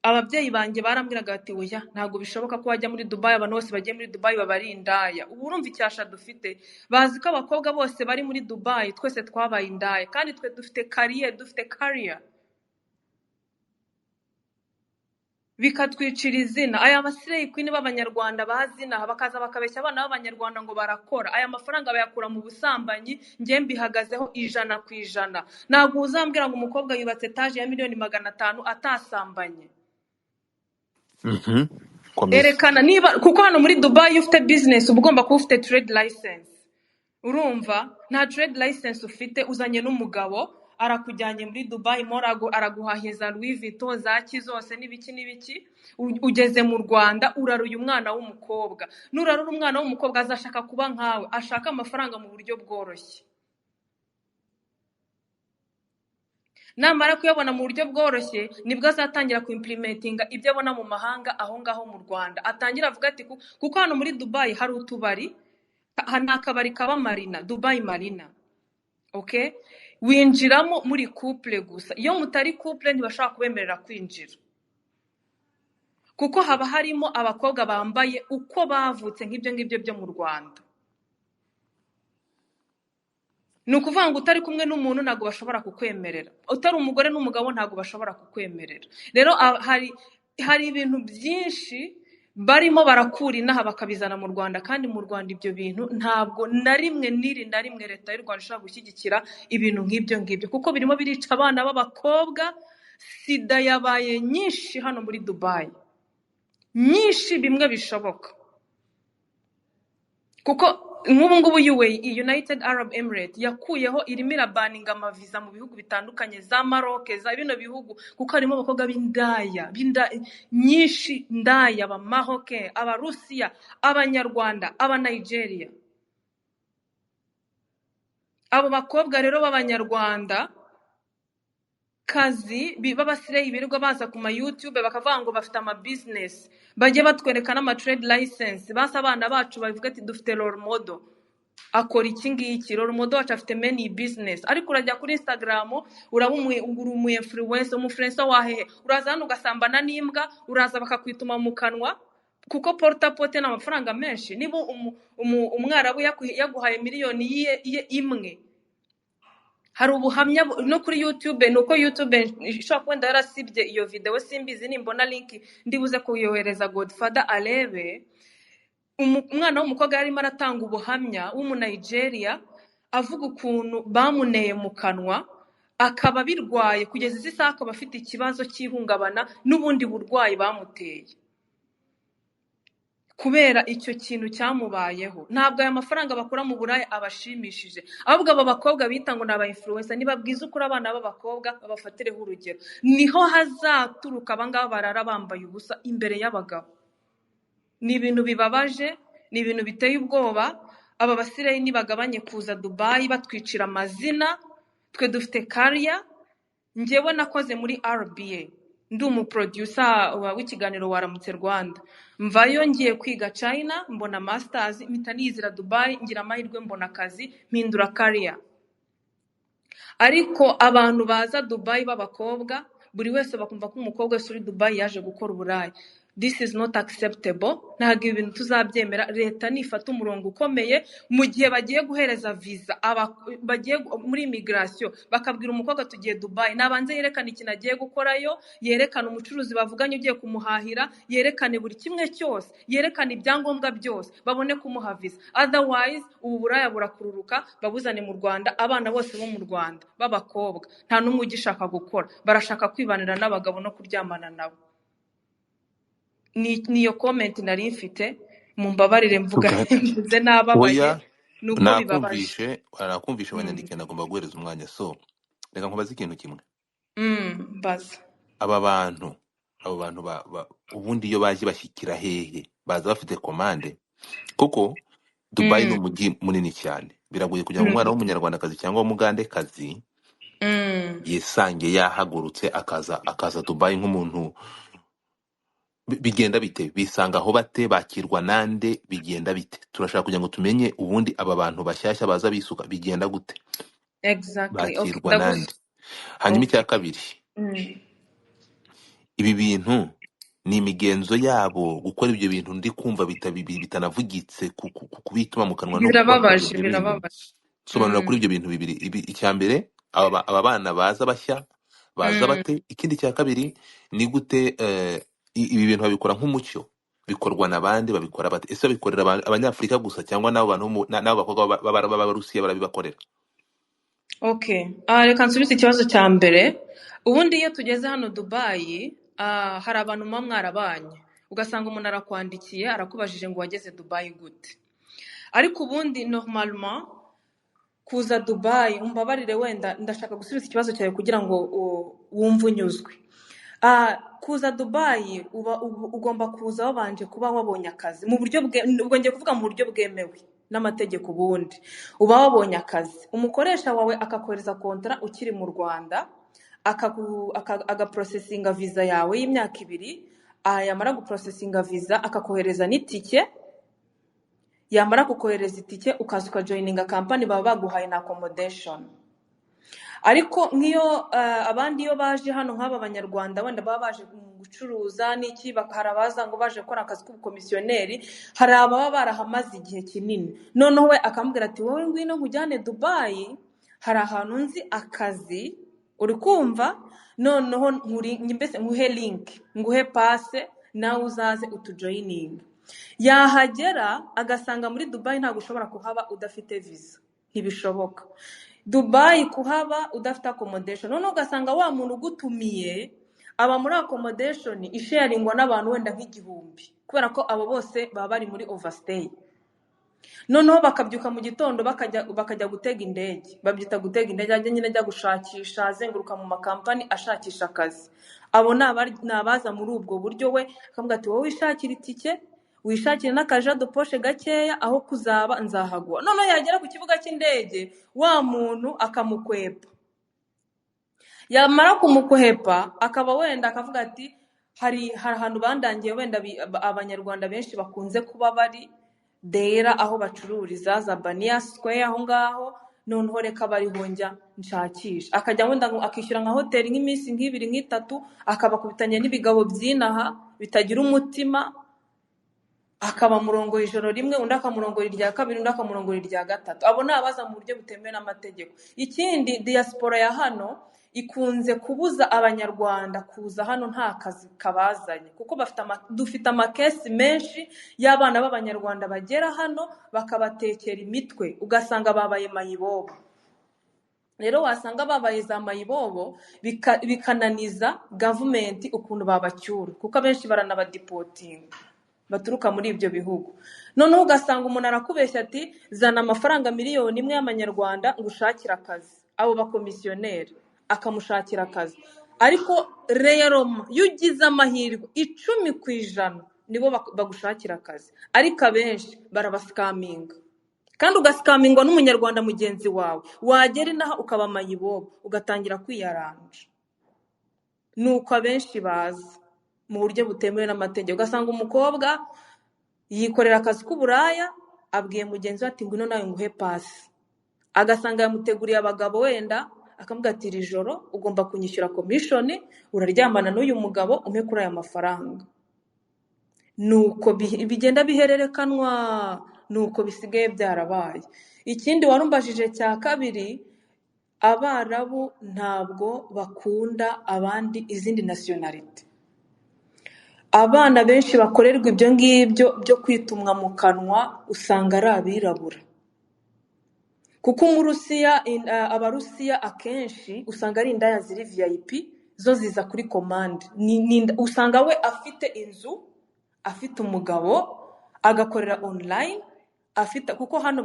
ababyeyi banjye barambwiraga bati oya ntabwo bishoboka ko wajya muri Dubai, abantu bose bagiye muri Dubai baba ari indaya. Ubu urumva icyasha dufite, bazi ko abakobwa bose bari muri Dubai twese twabaye indaya, kandi twe dufite career, bikatwicira izina. Aya basireyi queen b'abanyarwanda bazina bakaza bakabeshya abana b'abanyarwanda ngo barakora, aya mafaranga bayakura mu busambanyi. Nge mbihagazeho 100%. Ntabwo uzambwira ngo umukobwa yubatse etage ya 500,000 atasambanye. Erekana niba, kuko hano muri Dubai ufite business ugomba kuba ufite trade license. Urumva nta trade license ufite, uzanye n'umugabo arakujyanye muri Dubai Mall araguhahiza Louis Vuitton zaki zose n'ibiki, ugeze mu Rwanda uraruye umwana w'umukobwa. Nurarura umwana w'umukobwa azashaka kuba nkawe, ashaka amafaranga mu buryo bworoshye. Namara kuyabona mu buryo bworoshye nibwo azatangira kuimplementinga ibyo abona mu mahanga aho ngaho mu Rwanda. Atangira avuga ati kuko hano muri Dubai hari utubari, hana akabari kaba Marina, Dubai Marina. Okay? Winjiramo muri couple gusa. Iyo mutari couple ntibashaka kubemerera kwinjira, kuko haba harimo abakobwa bambaye uko bavutse nk'ibyo ngibyo byo mu Rwanda. Ni ukuvuga ngo utari kumwe n'umuntu ntabwo bashobora kukwemerera, utari umugore n'umugabo ntabwo bashobora kukwemerera. Rero hari ibintu byinshi barimo barakura inaha bakabizana mu Rwanda, kandi mu Rwanda ibyo bintu ntabwo na rimwe leta y'u Rwanda ishobora gushyigikira ibintu nk'ibyo ngibyo, kuko birimo birica abana b'abakobwa. Sida yabaye nyinshi hano muri Dubai, nyinshi bimwe bishoboka, kuko nk'ubu ngubu UAE, United Arab Emirates, yakuyeho irimo irabaninga amaviza mu bihugu bitandukanye, za Maroc, za bino bihugu, kuko harimo abakobwa b'indaya nyinshi, ndaya, aba Maroc, aba Rusiya, abanyarwanda, aba Nigeria. Abo bakobwa rero b'abanyarwanda kazi b'abasireyi birirwa baza ku ma YouTube bakavuga ngo bafite ama business, bajye batwereka n'ama trade license. Basa abana bacu bavuga ati dufite role model akora iki ngiki, role model wacu afite many business. Ariko urajya kuri Instagram uraba umu influencer wahehe, uraza hano ugasambana n'imbwa, uraza bakakwituma mu kanwa, kuko porta pote n'amafaranga menshi. Niba umwarabu yaguhaye miliyoni ye imwe, hari ubuhamya no kuri YouTube, nuko YouTube ishobora kwenda yarasibye iyo video, simbizi nimbona link ndibuze kuyohereza Godfather arebe. umwana w'umukobwa yarimo aratanga ubuhamya w'umunigeria avuga ukuntu bamuneye mu kanwa akaba birwaye kugeza izi saha akaba afite ikibazo cy'ihungabana n'ubundi burwayi bamuteye kubera icyo kintu cyamubayeho. Ntabwo aya mafaranga bakura mu buraya abashimishije, ahubwo aba bakobwa bita ngo ni aba influencer nibabwiza ukuri abana b'abakobwa babafatireho urugero, niho hazaturuka abangaba barara bambaye ubusa imbere y'abagabo. Ni ibintu bibabaje, ni ibintu biteye ubwoba. Aba basireyi nibagabanye kuza Dubai batwicira amazina. Twe dufite career. Njyewe nakoze muri RBA, ndi umuproducer w'ikiganiro Waramutse Rwanda. Mvayo ngiye kwiga China, mbona masters, mpita nizira Dubai, ngira amahirwe mbona akazi, mpindura career. Ariko abantu baza Dubai b'abakobwa, buri wese bakumva ko umukobwa wese uri Dubai yaje gukora uburaya. This is not acceptable. Ntabwo ibintu tuzabyemera. Leta nifata umurongo ukomeye mu gihe bagiye guhereza visa bagiye muri immigration bakabwira umukobwa tugiye Dubai, nabanze yerekana ikintu agiye gukorayo, yerekana umucuruzi bavuganye ugiye kumuhahira, yerekane buri kimwe cyose, yerekana ibyangombwa byose, babone kumuha visa. Otherwise ubu buraya burakururuka, babuzane mu Rwanda. Abana bose bo mu Rwanda b'abakobwa nta n'umwe ugishaka gukora, barashaka kwibanira n'abagabo no kuryamana nabo. Niyo comment nari mfite, mumbabarire mvuga mvuze nababaye nuko bibabaje. Nakumvishe banyandike nagomba guhereza umwanya, so reka nkubaze ikintu kimwe. Baza aba bantu ubundi iyo baje bashyikira hehe? Baza bafite komande? Kuko Dubai ni umujyi munini cyane, biragoye kugira ngo umwana w'umunyarwandakazi cyangwa w'umugandekazi yisange yahagurutse akaza Dubai nk'umuntu. Bigenda bite? Bisanga aho bate? Bakirwa nande? Bigenda bite? Turashaka kugira ngo tumenye ubundi aba bantu bashyashya baza bisuka bigenda gute. Exactly. Bakirwa nande? Hanyuma icya kabiri, ibi bintu ni imigenzo yabo gukora ibyo bintu ndi kumva bitanavugitse kubituma mu kanwa no birababaje. Sobanura kuri ibyo bintu bibiri. Icya mbere, aba bana baza bashya baza bate? Ikindi cya kabiri ni gute ibi bintu babikora nk'umucyo, bikorwa n'abandi, babikora bate? Ese bikorera abanyafurika gusa cyangwa n'abo bantu n'abo bakobwa b'Abarusiya barabibakorera? Okay, reka nsubize ikibazo cya mbere. Ubundi iyo tugeze hano Dubai, hari abantu muba mwarabanye, ugasanga umuntu arakwandikiye arakubajije ngo wageze Dubai gute. Ariko ubundi normalement kuza Dubai, umbabarire wenda ndashaka gusubiza ikibazo cyawe kugira ngo wumve unyuzwe. Kuza Dubai ugomba kuza wabanje kuba wabonye akazi mu buryo ubwo ngiye kuvuga mu buryo bwemewe n'amategeko. Ubundi uba wabonye akazi, umukoresha wawe akakohereza kontra ukiri mu Rwanda, agaprocesinga visa yawe y'imyaka 2, yamara guprocesinga visa akakohereza n'itike, yamara kukohereza itike ukaza ukajoininga company baba baguhaye na accommodation. Ariko nk'iyo abandi iyo baje hano nk'aba Abanyarwanda wenda baba baje gucuruza n'iki, harabaza ngo baje gukora akazi k'ubukomisiyoneri, hari ababa barahamaze igihe kinini, noneho we akamubwira ati wowe ngwino nkujyane Dubai, hari ahantu nzi akazi, uri kumva, noneho mbese nguhe link, nguhe passe, nawe uzaze utujoining. Yahagera agasanga muri Dubai ntabwo ushobora kuhaba udafite visa, ntibishoboka. Dubai kuhaba udafite accommodation, noneho ugasanga wa muntu ugutumiye aba muri accommodation isharingwa n'abantu wenda nk'igihumbi, kubera ko abo bose baba bari muri overstay. Noneho bakabyuka mu gitondo bakajya gutega indege, babyita gutega indege, ajya nyine ajya gushakisha, azenguruka mu makampani ashakisha akazi. Abo nabaza muri ubwo buryo, we akavuga ati wowe wishakira itike, wishakire n'akaja de poche gakeya, aho kuzaba nzahagwa. Noneho yagera ku kibuga cy'indege wa muntu akamukwepa, yamara kumukwepa akaba wenda akavuga ati hari ahantu bandangiye wenda Abanyarwanda benshi bakunze kuba bari dera, aho bacururiza za Bania Square aho ngaho, noneho reka bariho njya nshakisha. Akajya wenda akishyura nka hoteli nk'iminsi 2-3, akabakubitanya n'ibigabo byinaha bitagira umutima. akaba murongo ijoro rimwe, undi akamurongora irya kabiri, undi akamurongora irya gatatu. Abo ni abaza mu buryo butemewe n'amategeko. Ikindi, diaspora ya hano ikunze kubuza abanyarwanda kuza hano nta kazi kabazanye, kuko dufite amakesi menshi y'abana b'abanyarwanda bagera hano bakabatekera imitwe, ugasanga babaye mayibobo. Rero wasanga babaye za mayibobo bikananiza gavumenti ukuntu babacyura, kuko abenshi baranabadipotinga baturuka muri ibyo bihugu. Noneho ugasanga umuntu arakubeshya ati zana amafaranga 1,000,000 y'amanyarwanda ngo ushakire akazi, abo bakomisiyoneri akamushakira akazi. Ariko rero iyo ugize amahirwe 10% nibo bagushakira akazi, ariko abenshi barabasikaminga, kandi ugasikaminga n'umunyarwanda mugenzi wawe, wagera inaha ukaba mayibobo ugatangira kwiyaranja. Nuko abenshi baza mu buryo butemewe n'amategeko. Ugasanga umukobwa yikorera akazi k'uburaya, abwiye mugenzi we ati ngwino nawe nguhe pasi, agasanga yamuteguriye abagabo, wenda akamubwira ati iri joro ugomba kunyishyura komishoni, uraryamana n'uyu mugabo umpe kuri aya mafaranga. Nuko bigenda bihererekanwa, nuko bisigaye byarabaye. Ikindi warumbajije cya kabiri, Abarabu ntabwo bakunda abandi izindi nationality. Abana benshi bakorerwa ibyo ngibyo byo kwitumwa mu kanwa usanga ari abirabura, kuko umurusiya abarusiya akenshi usanga ari indaya ziri VIP, zo ziza kuri command. Usanga we afite inzu, afite umugabo, agakorera online, afite, kuko hano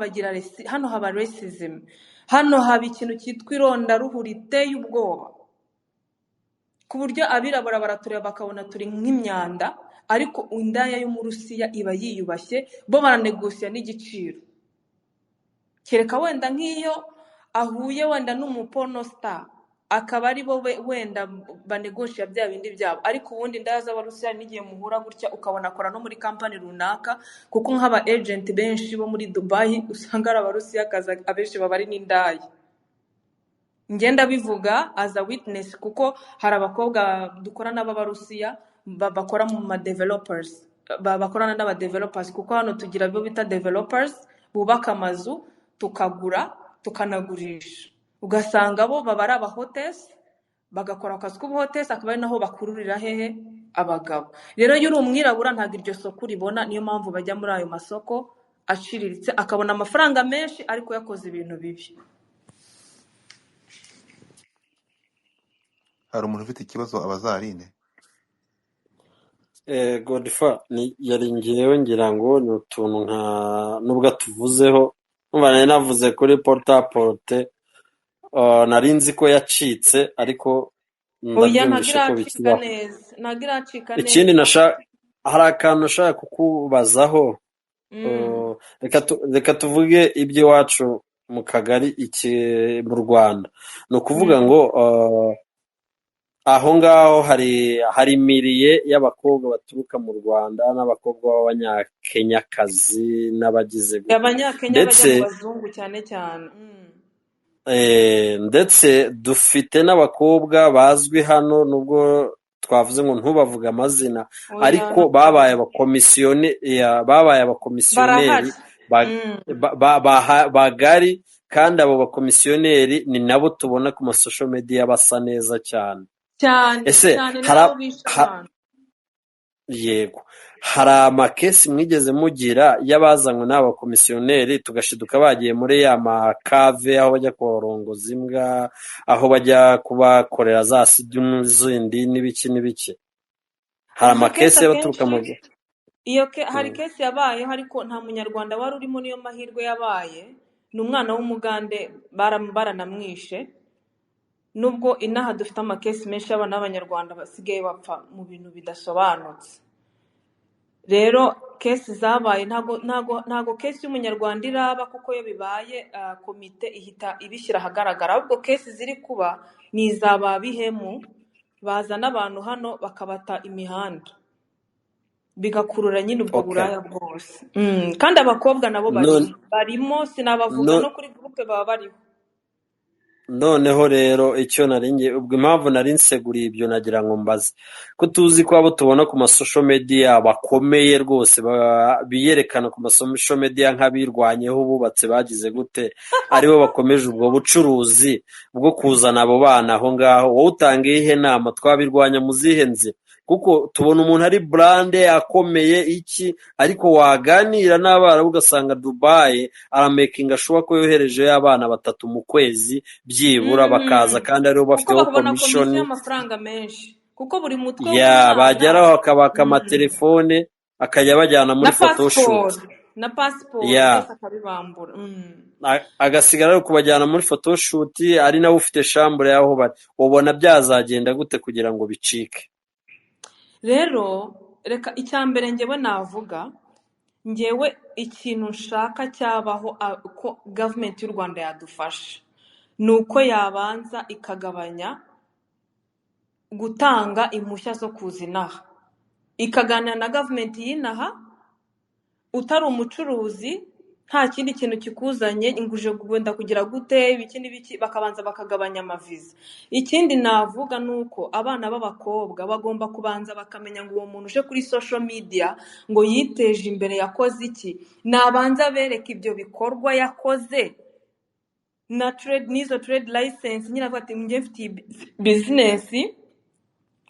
hano haba racism, hano haba ikintu cyitwa irondaruhu riteye ubwoba, ku buryo abirabura baratureba bakabona turi nk'imyanda, ariko indaya y'umurusiya iba yiyubashye, bo baranegosiya n'igiciro. Kereka wenda nk'iyo ahuye wenda n'umuporno star, akaba ari bo wenda banegosiya bya bindi byabo, ariko ubundi indaya z'abarusiya n'igihe muhura gutya ukabona akora no muri kampani runaka, kuko nk'aba agent benshi bo muri Dubai usanga ari abarusiya kaza, abenshi baba ari n'indaya. Ngenda bivuga as a witness, kuko hari abakobwa dukorana b'abarusiya bakora mu developers, bakorana n'aba developers, kuko hano tugira bo bita developers bubaka amazu tukagura tukanagurisha. Ugasanga bo baba ari abahotesi, bagakora akazi k'ubuhotesi, akaba ari naho bakururira hehe abagabo. Rero iyo uri umwirabura ntabwo iryo soko uribona, niyo mpamvu bajya muri ayo masoko aciriritse, akabona amafaranga menshi ariko yakoze ibintu bibi. hari umuntu ufite ikibazo abazarine? Godfa yari ngewe ngira ngo ni utuntu nka nubwo tuvuzeho, numva nari navuze kuri portaporte, nari nzi ko yacitse ariko ndabyumvishe ko bikibaho. Ikindi hari akantu nashaka kukubazaho, reka tuvuge iby'iwacu mu kagari mu Rwanda. Ni ukuvuga ngo aho ngaho hari imiriye y'abakobwa baturuka mu Rwanda n'abakobwa b'abanyakenyakazi n'abagize abanyakenya bajya mu bazungu cyane cyane. Ndetse dufite n'abakobwa bazwi hano, nubwo twavuze ngo ntubavuge amazina, ariko babaye abakomisiyoneri bagari, kandi abo bakomisiyoneri ni nabo tubona ku masosho media basa neza cyane. Ese yego, hari amakesi mwigeze mugira y'abazanywe n'abakomisiyoneri tugashiduka bagiye muri ya makave, aho bajya kubarongoza imbwa, aho bajya kubakorera za sida n'izindi n'ibiki? Hari amakesi y'abaturuka mu hari kesi yabayeho, ariko nta munyarwanda wari urimo, niyo mahirwe yabaye. Ni umwana w'umugande baranamwishe, nubwo inaha dufite amakesi menshi y'abana b'abanyarwanda basigaye bapfa mu bintu bidasobanutse. Rero kesi zabaye, ntago kesi y'umunyarwanda iraba, kuko iyo bibaye komite ihita ibishyira ahagaragara. Ahubwo kesi ziri kuba ni izaba bihemu, bazana abantu hano bakabata imihanda, bigakurura nyine ubwo buraya bwose. Kandi abakobwa nabo barimo, sinabavuga no kuri groupe baba bariho. noneho rero icyo ubwo impamvu nari nseguriye ibyo nagira ngo mbaze ko tuzi ko abo tubona ku masosho media bakomeye rwose biyerekana ku masosho media nk'abirwanyeho bubatse bagize gute aribo bakomeje ubwo bucuruzi bwo kuzana abo bana aho ngaho. Wowe utanga ihe nama twabirwanya mu zihe nzira? Kuko tubona umuntu ari brande akomeye iki, ariko waganira n'abarabu ugasanga Dubai aramakinga sure ko yohereje abana 3 mu kwezi byibura bakaza kandi aribo kuko bafiteho bakabona komisiyo komishoni y'amafaranga menshi kuko buri mutwe ya w'umwana bageraho akabaka amatelefone akajya bajyana muri na photoshoot pasiporo ya byose akabibambura. agasigara ari kubajyana muri photoshoot ari nawe ufite shambure yaho bari. Ubona byazagenda gute kugira ngo bicike? Rero reka icyambere njyewe navuga, njyewe ikintu nshaka cyabaho ko government y'u Rwanda yadufasha ni uko yabanza ikagabanya gutanga impushya zo kuza inaha, ikaganira na government y'inaha. Utari umucuruzi nta kindi kintu kikuzanye inguje gwenda kugira gute ibiki n'ibiki, bakabanza bakagabanya amaviza. Ikindi navuga nuko abana b'abakobwa bagomba kubanza bakamenya ngo uwo muntu uje kuri social media ngo yiteje imbere yakoze iki, nabanza bereka ibyo bikorwa yakoze na trade n'izo trade license. Nyine avuga ati njye mfite business,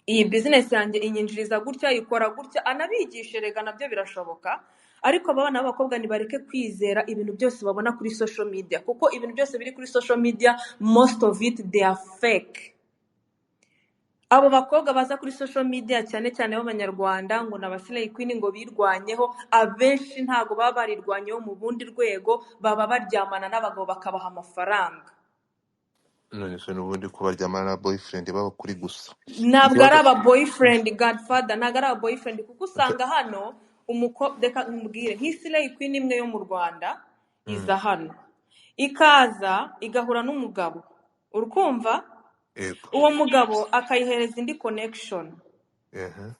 iyi business yanjye inyinjiriza gutya, ikora gutya, anabigishe rega nabyo birashoboka. Ariko abana b'abakobwa nibareke kwizera ibintu byose babona kuri social media, kuko ibintu byose biri kuri social media most of it they are fake. Abo bakobwa baza kuri social media cyane cyane b'abanyarwanda ngo n'abasilayi queen ngo birwanyeho, abenshi ntago baba barirwanyeho mu bundi rwego, baba baryamana n'abagabo bakabaha amafaranga. none se n'ubundi ko baryamana na boyfriend baba kuri gusa Ntabwo ari ikibazo aba boyfriend godfather, ntabwo ari aba boyfriend, kuko usanga hano umukobwa, reka nkubwire, nk'isilayi queen imwe yo mu Rwanda iza hano ikaza igahura n'umugabo, urukumva ego uwo mugabo akayihereza indi connection, ehe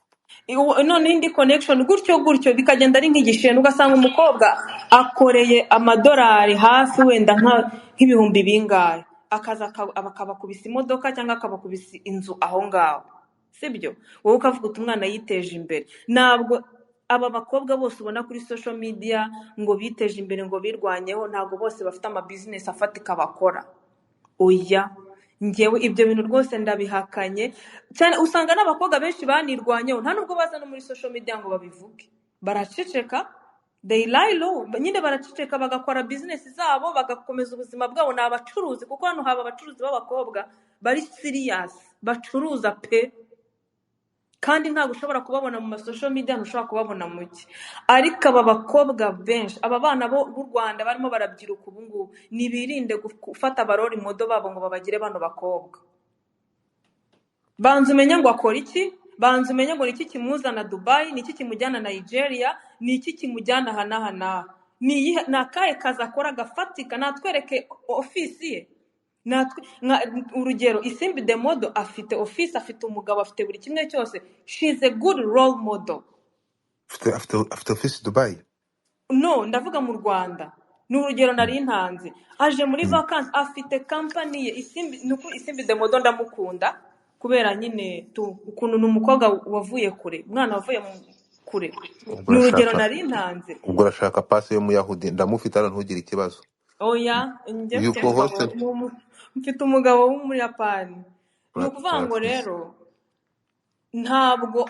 none indi connection gutyo gutyo bikagenda ari nk'igisheni, ugasanga umukobwa akoreye amadolari hafi wenda nk'ibihumbi bingahe, akaza akabakubisa imodoka cyangwa akabakubisa inzu aho ngaho, sibyo? Wowe ukavuga uti umwana yiteje imbere. Ntabwo aba bakobwa bose ubona kuri social media ngo biteje imbere ngo birwanyeho, ntabwo bose bafite ama business afatika bakora. Oya, njyewe ibyo bintu rwose ndabihakanye cyane. Usanga n'abakobwa benshi banirwanyeho nta nubwo baza no muri social media ngo babivuge, baraceceka, they lie low, nyine baraceceka bagakora business zabo bagakomeza ubuzima bwabo. Ni abacuruzi, kuko hano haba abacuruzi b'abakobwa bari serious bacuruza pe, kandi ntabwo ushobora kubabona mu social media, ntushobora kubabona muke. Ariko aba bakobwa benshi, aba bana b'u Rwanda barimo barabyiruka ubu ngubu, nibirinde gufata abarori modo babo ngo babagire bano bakobwa. Banza umenye ngo akora iki, banza umenye ngo niki kimuzana Dubai, niki kimujyana Nigeria, niki kimujyana hana ni akahe kazi akora gafatika, natwereke ofisi ye. Urugero, Isimbi the model afite office, afite umugabo, afite buri kimwe cyose. She is a good role model. afite office Dubai? No, ndavuga mu Rwanda. Ni urugero nari ntanze. Aje muri vacances, afite company ye. Isimbi the model ndamukunda kubera nyine ukuntu n'umukobwa wavuye kure, umwana wavuye kure. Ni urugero nari ntanze. Ubwo urashaka pasi yo mu Yahudi? Ndamufite hano, ntugire ikibazo. Oya, njye yuko mfite umugabo w'umuyapani. Ni ukuvuga ngo rero ntabwo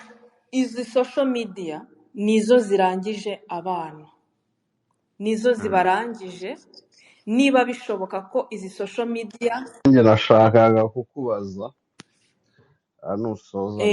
izi social media nizo zirangije abana, nizo zibarangije. Niba bishoboka ko izi social media, njye nashakaga kukubaza nusoza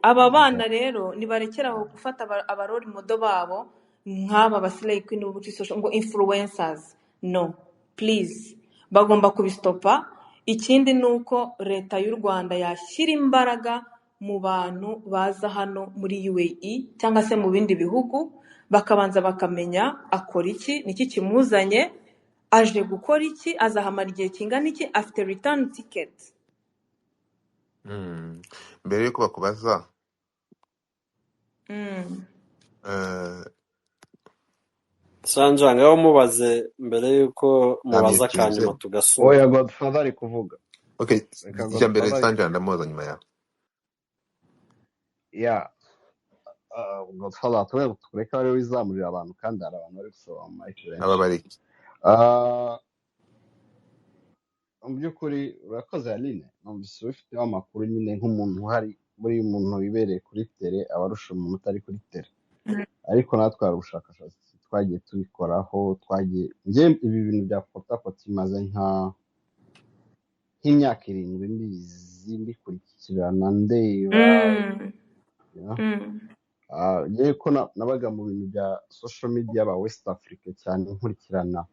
aba bana rero nibarekeraho gufata abarori modo babo nk'aba basilayi queen n'ubuci social ngo influencers. No, please, bagomba kubistopa. Ikindi nuko leta y'u Rwanda yashyira imbaraga mu bantu baza hano muri UAE cyangwa se mu bindi bihugu, bakabanza bakamenya akora iki, niki kimuzanye, aje gukora iki, azahamara igihe kingana iki, afite return ticket. mbere yuko bakubaza Sanja ngaho mubaze mbere y'uko mubaza namwibyibuze. akanyuma tugasubira. oya godfather ari kuvuga Okay, reka ijya mbere godfather ari Sanja kuvuga ndamubaza nyuma yawe. ya godfather tureka ariwe wizamurira abantu kandi hari abantu bari gusaba mike Aba benshi bari Ah, mu by'ukuri urakoze Aline numvise ubifiteho amakuru nyine nk'umuntu uhari buri muntu wibereye kuri tere aba arusha umuntu utari kuri tere ariko natwe hari ubushakashatsi twagiye tubikoraho njye ibi bintu bya potakoti bimaze nk'imyaka 7 mbizi mbikurikirana ndeba Mm. you know. Mm. Njye ko nabaga mu bintu bya social media ba West Africa cyane nkurikirana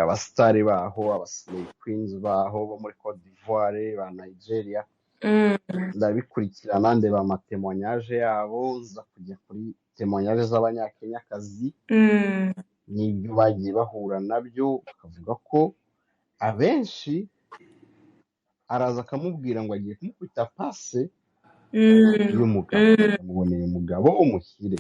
abasitari baho abaslay queens baho bo muri Cote d'Ivoire ba Nigeria Mm. ndabikurikirana ndeba amatemonyage yabo nza kujya kuri temonyage z'abanyakenyakazi Mm. n'ibyo bagiye bahura nabyo bakavuga ko abenshi araza akamubwira ngo agiye kumukubita pase Mm. y'umugabo Mm. akamubonera umugabo umuhire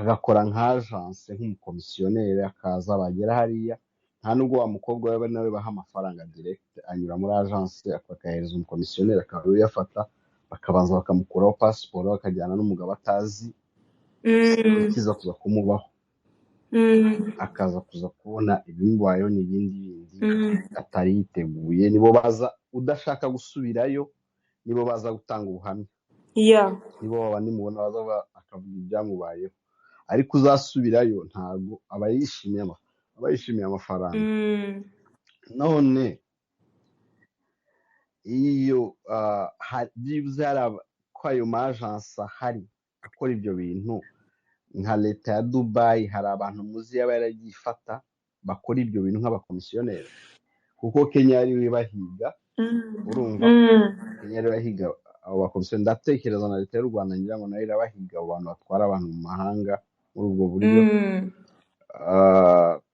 agakora nk'agence nk'umukomisiyoneri akaza bagera hariya nta nubwo wa mukobwa we nawe baha amafaranga direct anyura muri agence akayahereza umukomisiyoneri akaba uyafata bakabanza bakamukuraho pasiporo bakajyana n'umugabo atazi Mm. ikiza kuza kumubaho Mm. akaza kuza kubona ibimubayeho n'ibindi bindi Mm. atari yiteguye nibo baza udashaka gusubirayo nibo baza gutanga ubuhamya Yeah. nibo baba nimubona baza akavuga ibyamubayeho ariko uzasubirayo ntago aba yishimiye amafaranga Mm. none iyo byibuze hari ko ayo majansi ahari akora ibyo bintu nka leta ya Dubai hari abantu muzi yaba yaragiye ifata bakora ibyo bintu nk'abakomisiyoneri kuko Kenya yari bahiga Mm. urumva Mm. Kenya yari bahiga abo bakomisiyoneri ndatekereza na leta y'u Rwanda ngira ngo nayo irabahiga abo bantu batwara abantu mu mahanga muri ubwo buryo Mm.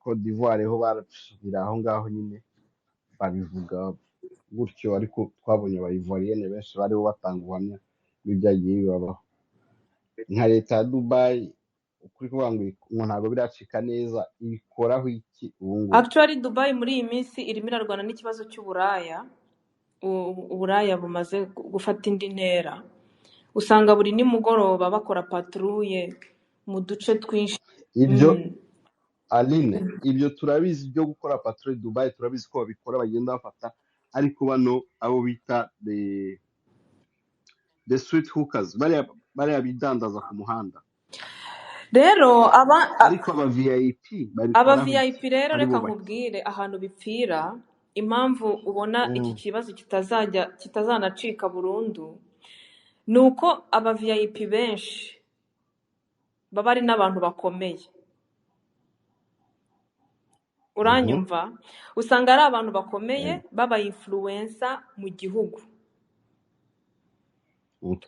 Cote d'Ivoire ho barabira aho ngaho nyine babivuga gutyo ariko twabonye abayivoriyene benshi bariho batanga ubuhamya bw'ibyagiye bibabaho nka leta ya Dubai ukuri kuvuga ngo ntabwo biracika neza ibikoraho iki ubu ngubu Actually Dubai muri iyi minsi irimo irarwana n'ikibazo cy'uburaya. Uburaya bumaze gufata indi ntera. Usanga buri nimugoroba bakora patrouille mu duce twinshi. ibyo Mm. Aline ibyo turabizi byo gukora patrouille Dubai turabizi ko babikora bagenda bafata ariko bano abo bita the street hookers bariya bidandaza ku muhanda Rero ariko aba VIP aba babikoraho VIP iki rero ari reka bo bake nkubwire ahantu bipfira impamvu ubona iki kibazo kitazanacika burundu ni uko aba VIP benshi baba ari n'abantu bakomeye. Uranyumva? Usanga ari abantu bakomeye baba influencer mu gihugu.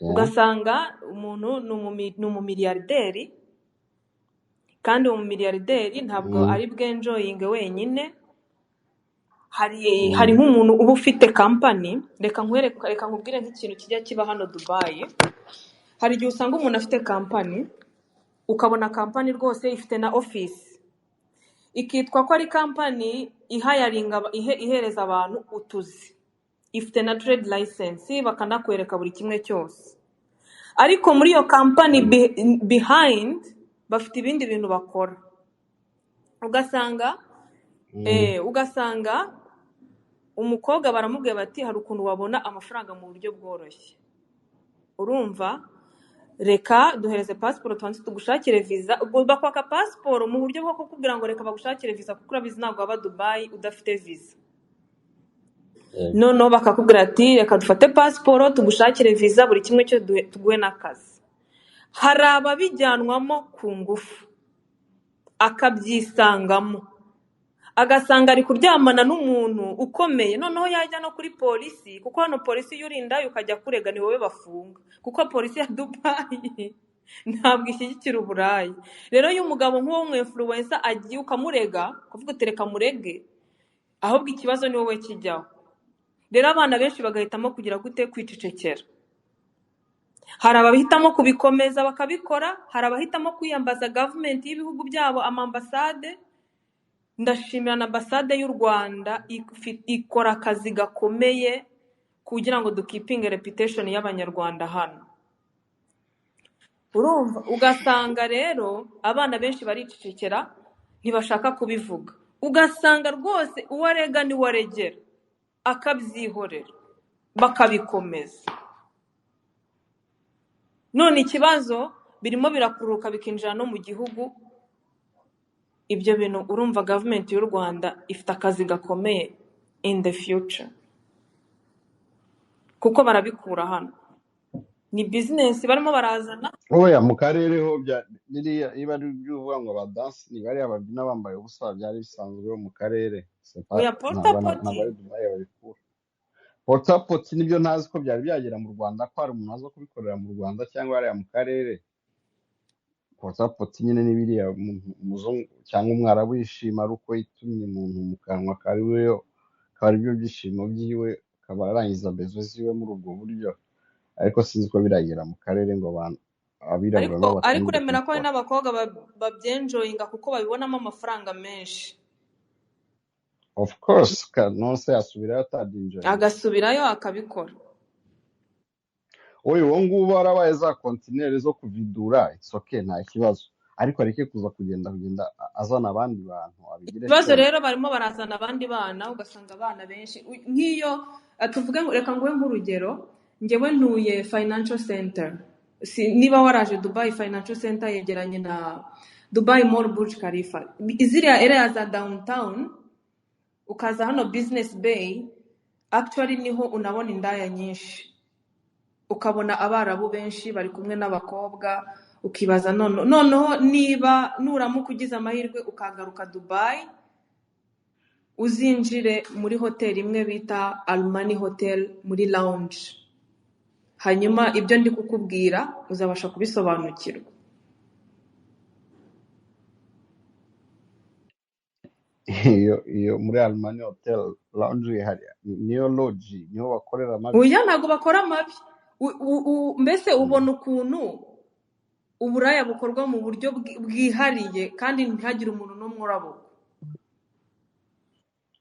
Ugasanga umuntu ni umumiliyarderi kandi uwo mumiliyarderi ntabwo ari bwenjoyinge wenyine. Hari nk'umuntu uba ufite kampani. Reka nkubwire nk'ikintu kijya kiba hano Dubai. Hari igihe usanga umuntu afite kampani ukabona kampani rwose ifite na office ikitwa ko ari kampani ihereza abantu utuzi, ifite na trade license bakanakwereka buri kimwe cyose, ariko muri iyo kampani behind bafite ibindi bintu bakora. Ugasanga umukobwa baramubwiye bati hari ukuntu wabona amafaranga mu buryo bworoshye, urumva, reka duhereze pasiporo tubanze tugushakire visa. Ubwo bakwaka pasiporo mu buryo bwo kukubwira ngo reka bagushakire visa kuko urabizi ntabwo waba Dubai udafite visa. Noneho bakakubwira ati reka dufate pasiporo tugushakire visa buri kimwe cyo tuguhe n'akazi. Hari ababijyanwamo ku ngufu akabyisangamo, agasanga ari kuryamana n'umuntu ukomeye, noneho yajya no kuri polisi, kuko hano polisi y'urinda ukajya kurega ni wowe bafunga, kuko polisi ya Dubai ntabwo ishyigikira uburayi. Rero iyo umugabo nk'uwo w'umwinfluencer agiye ukamurega ukavuga uti reka murege, ahubwo ikibazo ni wowe kijyaho. Rero abana benshi bagahitamo kugira gute kwicecekera. hari abahitamo kubikomeza bakabikora, hari abahitamo kwiyambaza gavumenti y'ibihugu byabo, amambasade. Ndashimira na ambasade y'u Rwanda ikora akazi gakomeye kugira ngo dukipinge reputation y'abanyarwanda hano. Urumva, ugasanga rero abana benshi baricecekera ntibashaka kubivuga, ugasanga rwose uwarega ni waregera akabyihorera bakabikomeza. None ikibazo birimo birakururuka bikinjira no mu gihugu. Ibyo bintu urumva gavumenti y'u Rwanda ifite akazi gakomeye in the future, kuko barabikura hano, ni business barimo barazana. oya mu karere ho biriya iba ari iby'uvuga ngo abadansi ni bariya babyina bambaye ubusa byari bisanzwe mu karere Oya ntabwo ari portapoti, Dubai babikura. Potapoti nibyo ntazi ko byari byagera mu Rwanda, ko hari umuntu aza kubikorera mu Rwanda cyangwa hariya mu karere. Potapoti nyine ni biriya umuzungu cyangwa umwarabu yishima ari uko yitumye umuntu mu kanwa akaba aribyo byishimo byiwe, akaba arangiza bezo ziwe muri ubwo buryo, ariko sinzi ko biragera mu karere ngo abantu abirabura nabo ariko batangire uremera ko hari kubikora. n'abakobwa babyenjoyinga kuko babibonamo amafaranga menshi, Of course nonse yasubirayo atadinjoyinga, agasubirayo akabikora. oya uwo nguwo warabaye za kontineri zo kuvidura, it's okay nta kibazo, ariko areke kuza kugenda azana abandi bantu abigire Ibibazo show. rero barimo barazana abandi bana, ugasanga abana benshi nk'iyo tuvuge reka nguhe nk'urugero, njyewe ntuye financial center. Niba waraje Dubai Financial Center yegeranye na Dubai Mall Burj Khalifa, iziriya area za downtown, ukaza hano Business Bay, actually niho unabona indaya nyinshi, ukabona abarabu benshi bari kumwe n'abakobwa, ukibaza noneho niba nuramuka ugize amahirwe ukagaruka Dubai, uzinjire muri hoteli imwe bita Almani Hotel muri lounge, hanyuma ibyo ndi kukubwira uzabasha kubisobanukirwa. iyo muri Almani Hotel lounge hari niyo lodge niho bakorera amabi. Oya ntabwo bakora amabi, mbese ubona ukuntu uburaya bukorwa mu buryo bwihariye kandi ntihagire umuntu n'umwe urabona.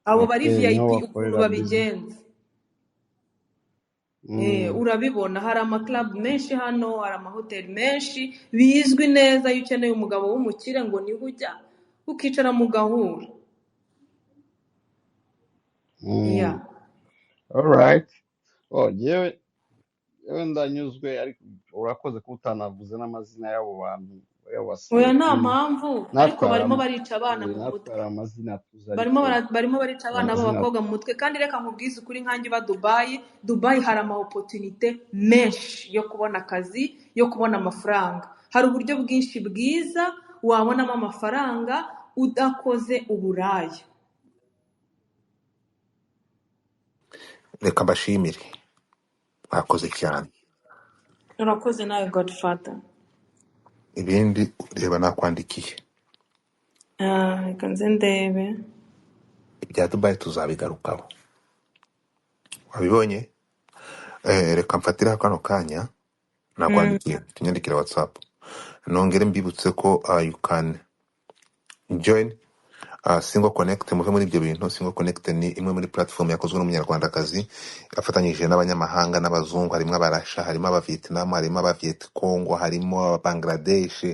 Abo bari VIP ukuntu babigenza, urabibona. Hari amaclub menshi hano, hari amahoteli menshi bizwi neza. Iyo ukeneye umugabo w'umukire ngo niho ujya ukicara mugahura. Yeah. Alright. Yewe ndanyuzwe, ariko urakoze ko utanavuze n'amazina y'abo bantu. Oya nta mpamvu, ariko barimo barica abana mu mutwe, barimo barica abana b'abakobwa mu mutwe. Kandi reka nkubwize ukuri, nkanjye uba Dubai hari ama opportunité menshi yo kubona akazi, yo kubona amafaranga. Hari uburyo bwinshi bwiza wabonamo amafaranga udakoze uburaya. reka mbashimire, mwakoze cyane. Urakoze nawe Godfather. Ibindi reba nakwandikiye, Reka nze ndebe. ibya Dubai tuzabigarukaho, wabibonye. Reka mfatire kano kanya nakwandikiye, tunyandikire WhatsApp, nongere mbibutse ko you can join Single Connect. Muve muri ibyo bintu. Single Connect ni imwe muri platform yakozwe n'umunyarwandakazi afatanyije n'abanyamahanga n'abazungu, harimo abarasha, harimo abavietnam, harimo abavietcongo, harimo ababangladesh,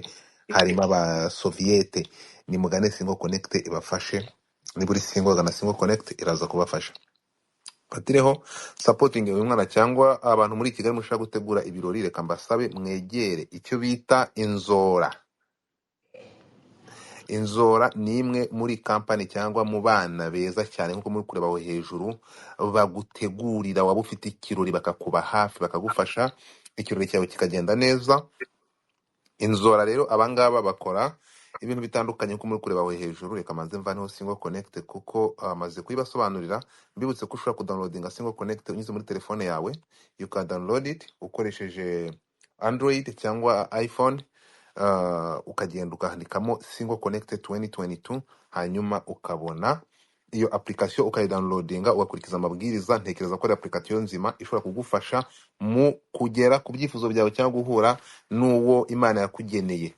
harimo abasoviete. Ni mugane Single Connect ibafashe, ni buri single gana Single Connect iraza kubafasha. Fatireho supporting uyu mwana cyangwa abantu muri Kigali mushaka gutegura ibirori, reka mbasabe mwegere icyo bita Inzora. Inzora ni imwe muri company cyangwa mu bana beza cyane, nkuko muri kureba aho hejuru, bagutegurira waba ufite ikirori bakakuba hafi bakagufasha ikirori cyawe kikagenda neza. Inzora rero abangaba bakora ibintu bitandukanye nkuko muri kureba aho hejuru. Reka manze mvaneho Single Connect kuko amaze kuyibasobanurira. Mbibutse ko ushobora kudownloadinga Single Connect unyuze muri telefone yawe. You can download it ukoresheje Android cyangwa iPhone, ukagenda ukandikamo Single Connect 2022, hanyuma ukabona iyo application ukayidownloadinga ugakurikiza amabwiriza, ntekereza ko ari application nzima ishobora kugufasha mu kugera ku byifuzo byawe cyangwa guhura n'uwo Imana yakugeneye.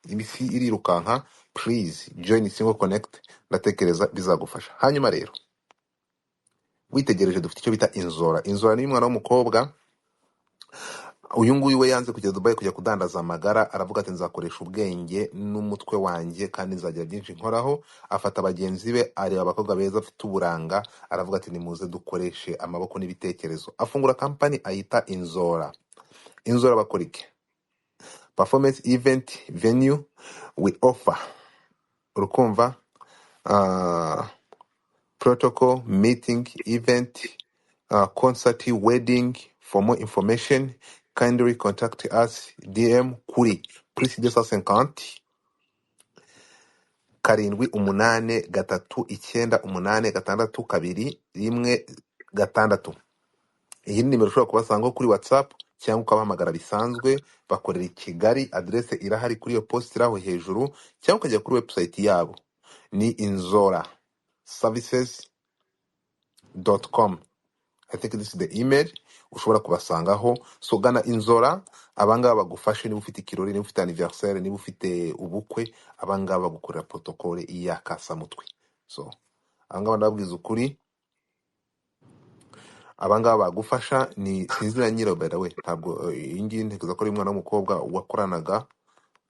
Imisi irirukanka, please join Single Connect, ndatekereza bizagufasha. Hanyuma rero witegereje dufite icyo bita inzora. Inzora ni umwana w'umukobwa, uyu nguyu we yanze kujya Dubai kujya kudandaza amagara, aravuga ati nzakoresha ubwenge n'umutwe wanjye kandi nzagira byinshi nkoraho. Afata bagenzi be, areba abakobwa beza bafite uburanga, aravuga ati nimuze dukoreshe amaboko n'ibitekerezo. Afungura kampani ayita Inzora. Inzora bakora iki? Performance event venue, we offer, urukumva, protocol, meeting, event, concert, wedding. For more information, kindly contact us DM kuri +250 7839862 iyi ni nimero ushobora kubasangaho kuri WhatsApp cyangwa ukabahamagara bisanzwe. Bakorera i Kigali, adresse irahari kuri iyo post iraho hejuru, cyangwa ukajya kuri website yabo ni inzoraservices.com. I think this is the email ushobora kubasangaho. So gana Inzora, abangaba bagufashe niba ufite ikirori, niba ufite anniversaire, niba ufite ubukwe, abangaba bagukorera protocole iyakasamutwe. So abangaba ndababwiza ukuri, abangaba bagufasha ni sinzi na nyirayo by the way, ntabwo iyi ngiyi ntekereza ko ari umwana w'umukobwa wakoranaga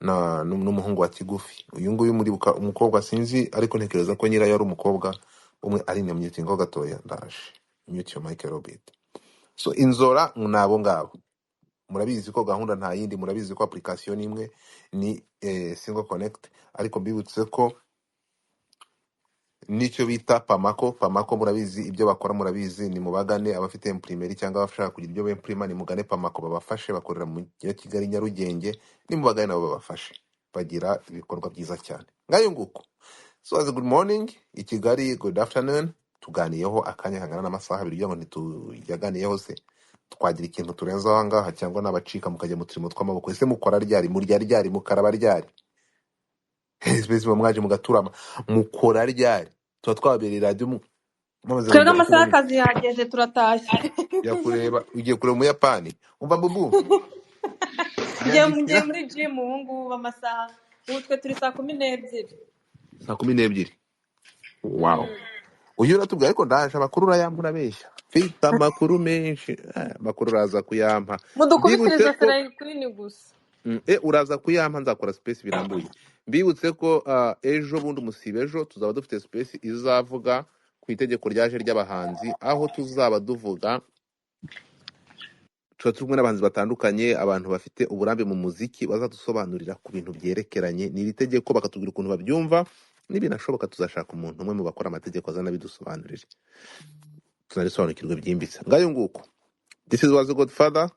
n'umuhungu wa Kigufi. Uyu nguyu muri umukobwa sinzi, ariko ntekereza ko nyirayo ari umukobwa umwe. Ari na mute ngo gatoya, ndaje mute your mic Robert. So Inzora nabo ngabo, murabizi ko gahunda nta yindi, murabizi ko application imwe ni Single Connect, ariko mbibutse ko nicyo bita Pamako. Pamako murabizi ibyo bakora, murabizi, ni mubagane abafite imprimeri cyangwa abashaka kugira ibyo bemprima, ni mugane Pamako babafashe. Bakorera mu Kigali Nyarugenge, ni mubagane nabo babafashe, bagira ibikorwa byiza cyane ngayo nguko. So as a good morning i Kigali, good afternoon. Tuganiyeho akanya kangana n'amasaha 2 kugira ngo ntituyaganiyeho se twagira ikintu turenza aho ngaha, cyangwa n'abacika mukajya mu turimo tw'amaboko. Ese mukora ryari, murya ryari, mukaraba ryari, espèce mwaje mugaturama mukora ryari? Tuba twabereye radio mumaze twebwe kugera amasaha kubona y'akazi yageze turatashye. ya kureba. Ugiye kureba Umuyapani, umva bubu ngiye nyandikira muri gym ubu ngubu amasaha, ubu twe turi saa 12. saa 12. Wow. Uyu uratubwira ariko ndaje amakuru urayampa urabeshya. Mfite amakuru menshi. Amakuru uraza kuyampa. mudukubitirize Mbibutse ko Ferayi kuri ni gusa. uraza kuyampa, nzakora space birambuye. Mbibutse ko ejo bundi umusibe ejo tuzaba dufite space izavuga ku itegeko ryaje ry'abahanzi, aho tuzaba duvuga tuba turi kumwe n'abahanzi batandukanye, abantu bafite uburambe mu muziki bazadusobanurira ku bintu byerekeranye n'iri tegeko, bakatubwira ukuntu babyumva. Nibinashoboka tuzashaka umuntu umwe mu bakora amategeko azana bidusobanurire, tunarisobanukirwe byimbitse ngayo nguko. This is was the Godfather.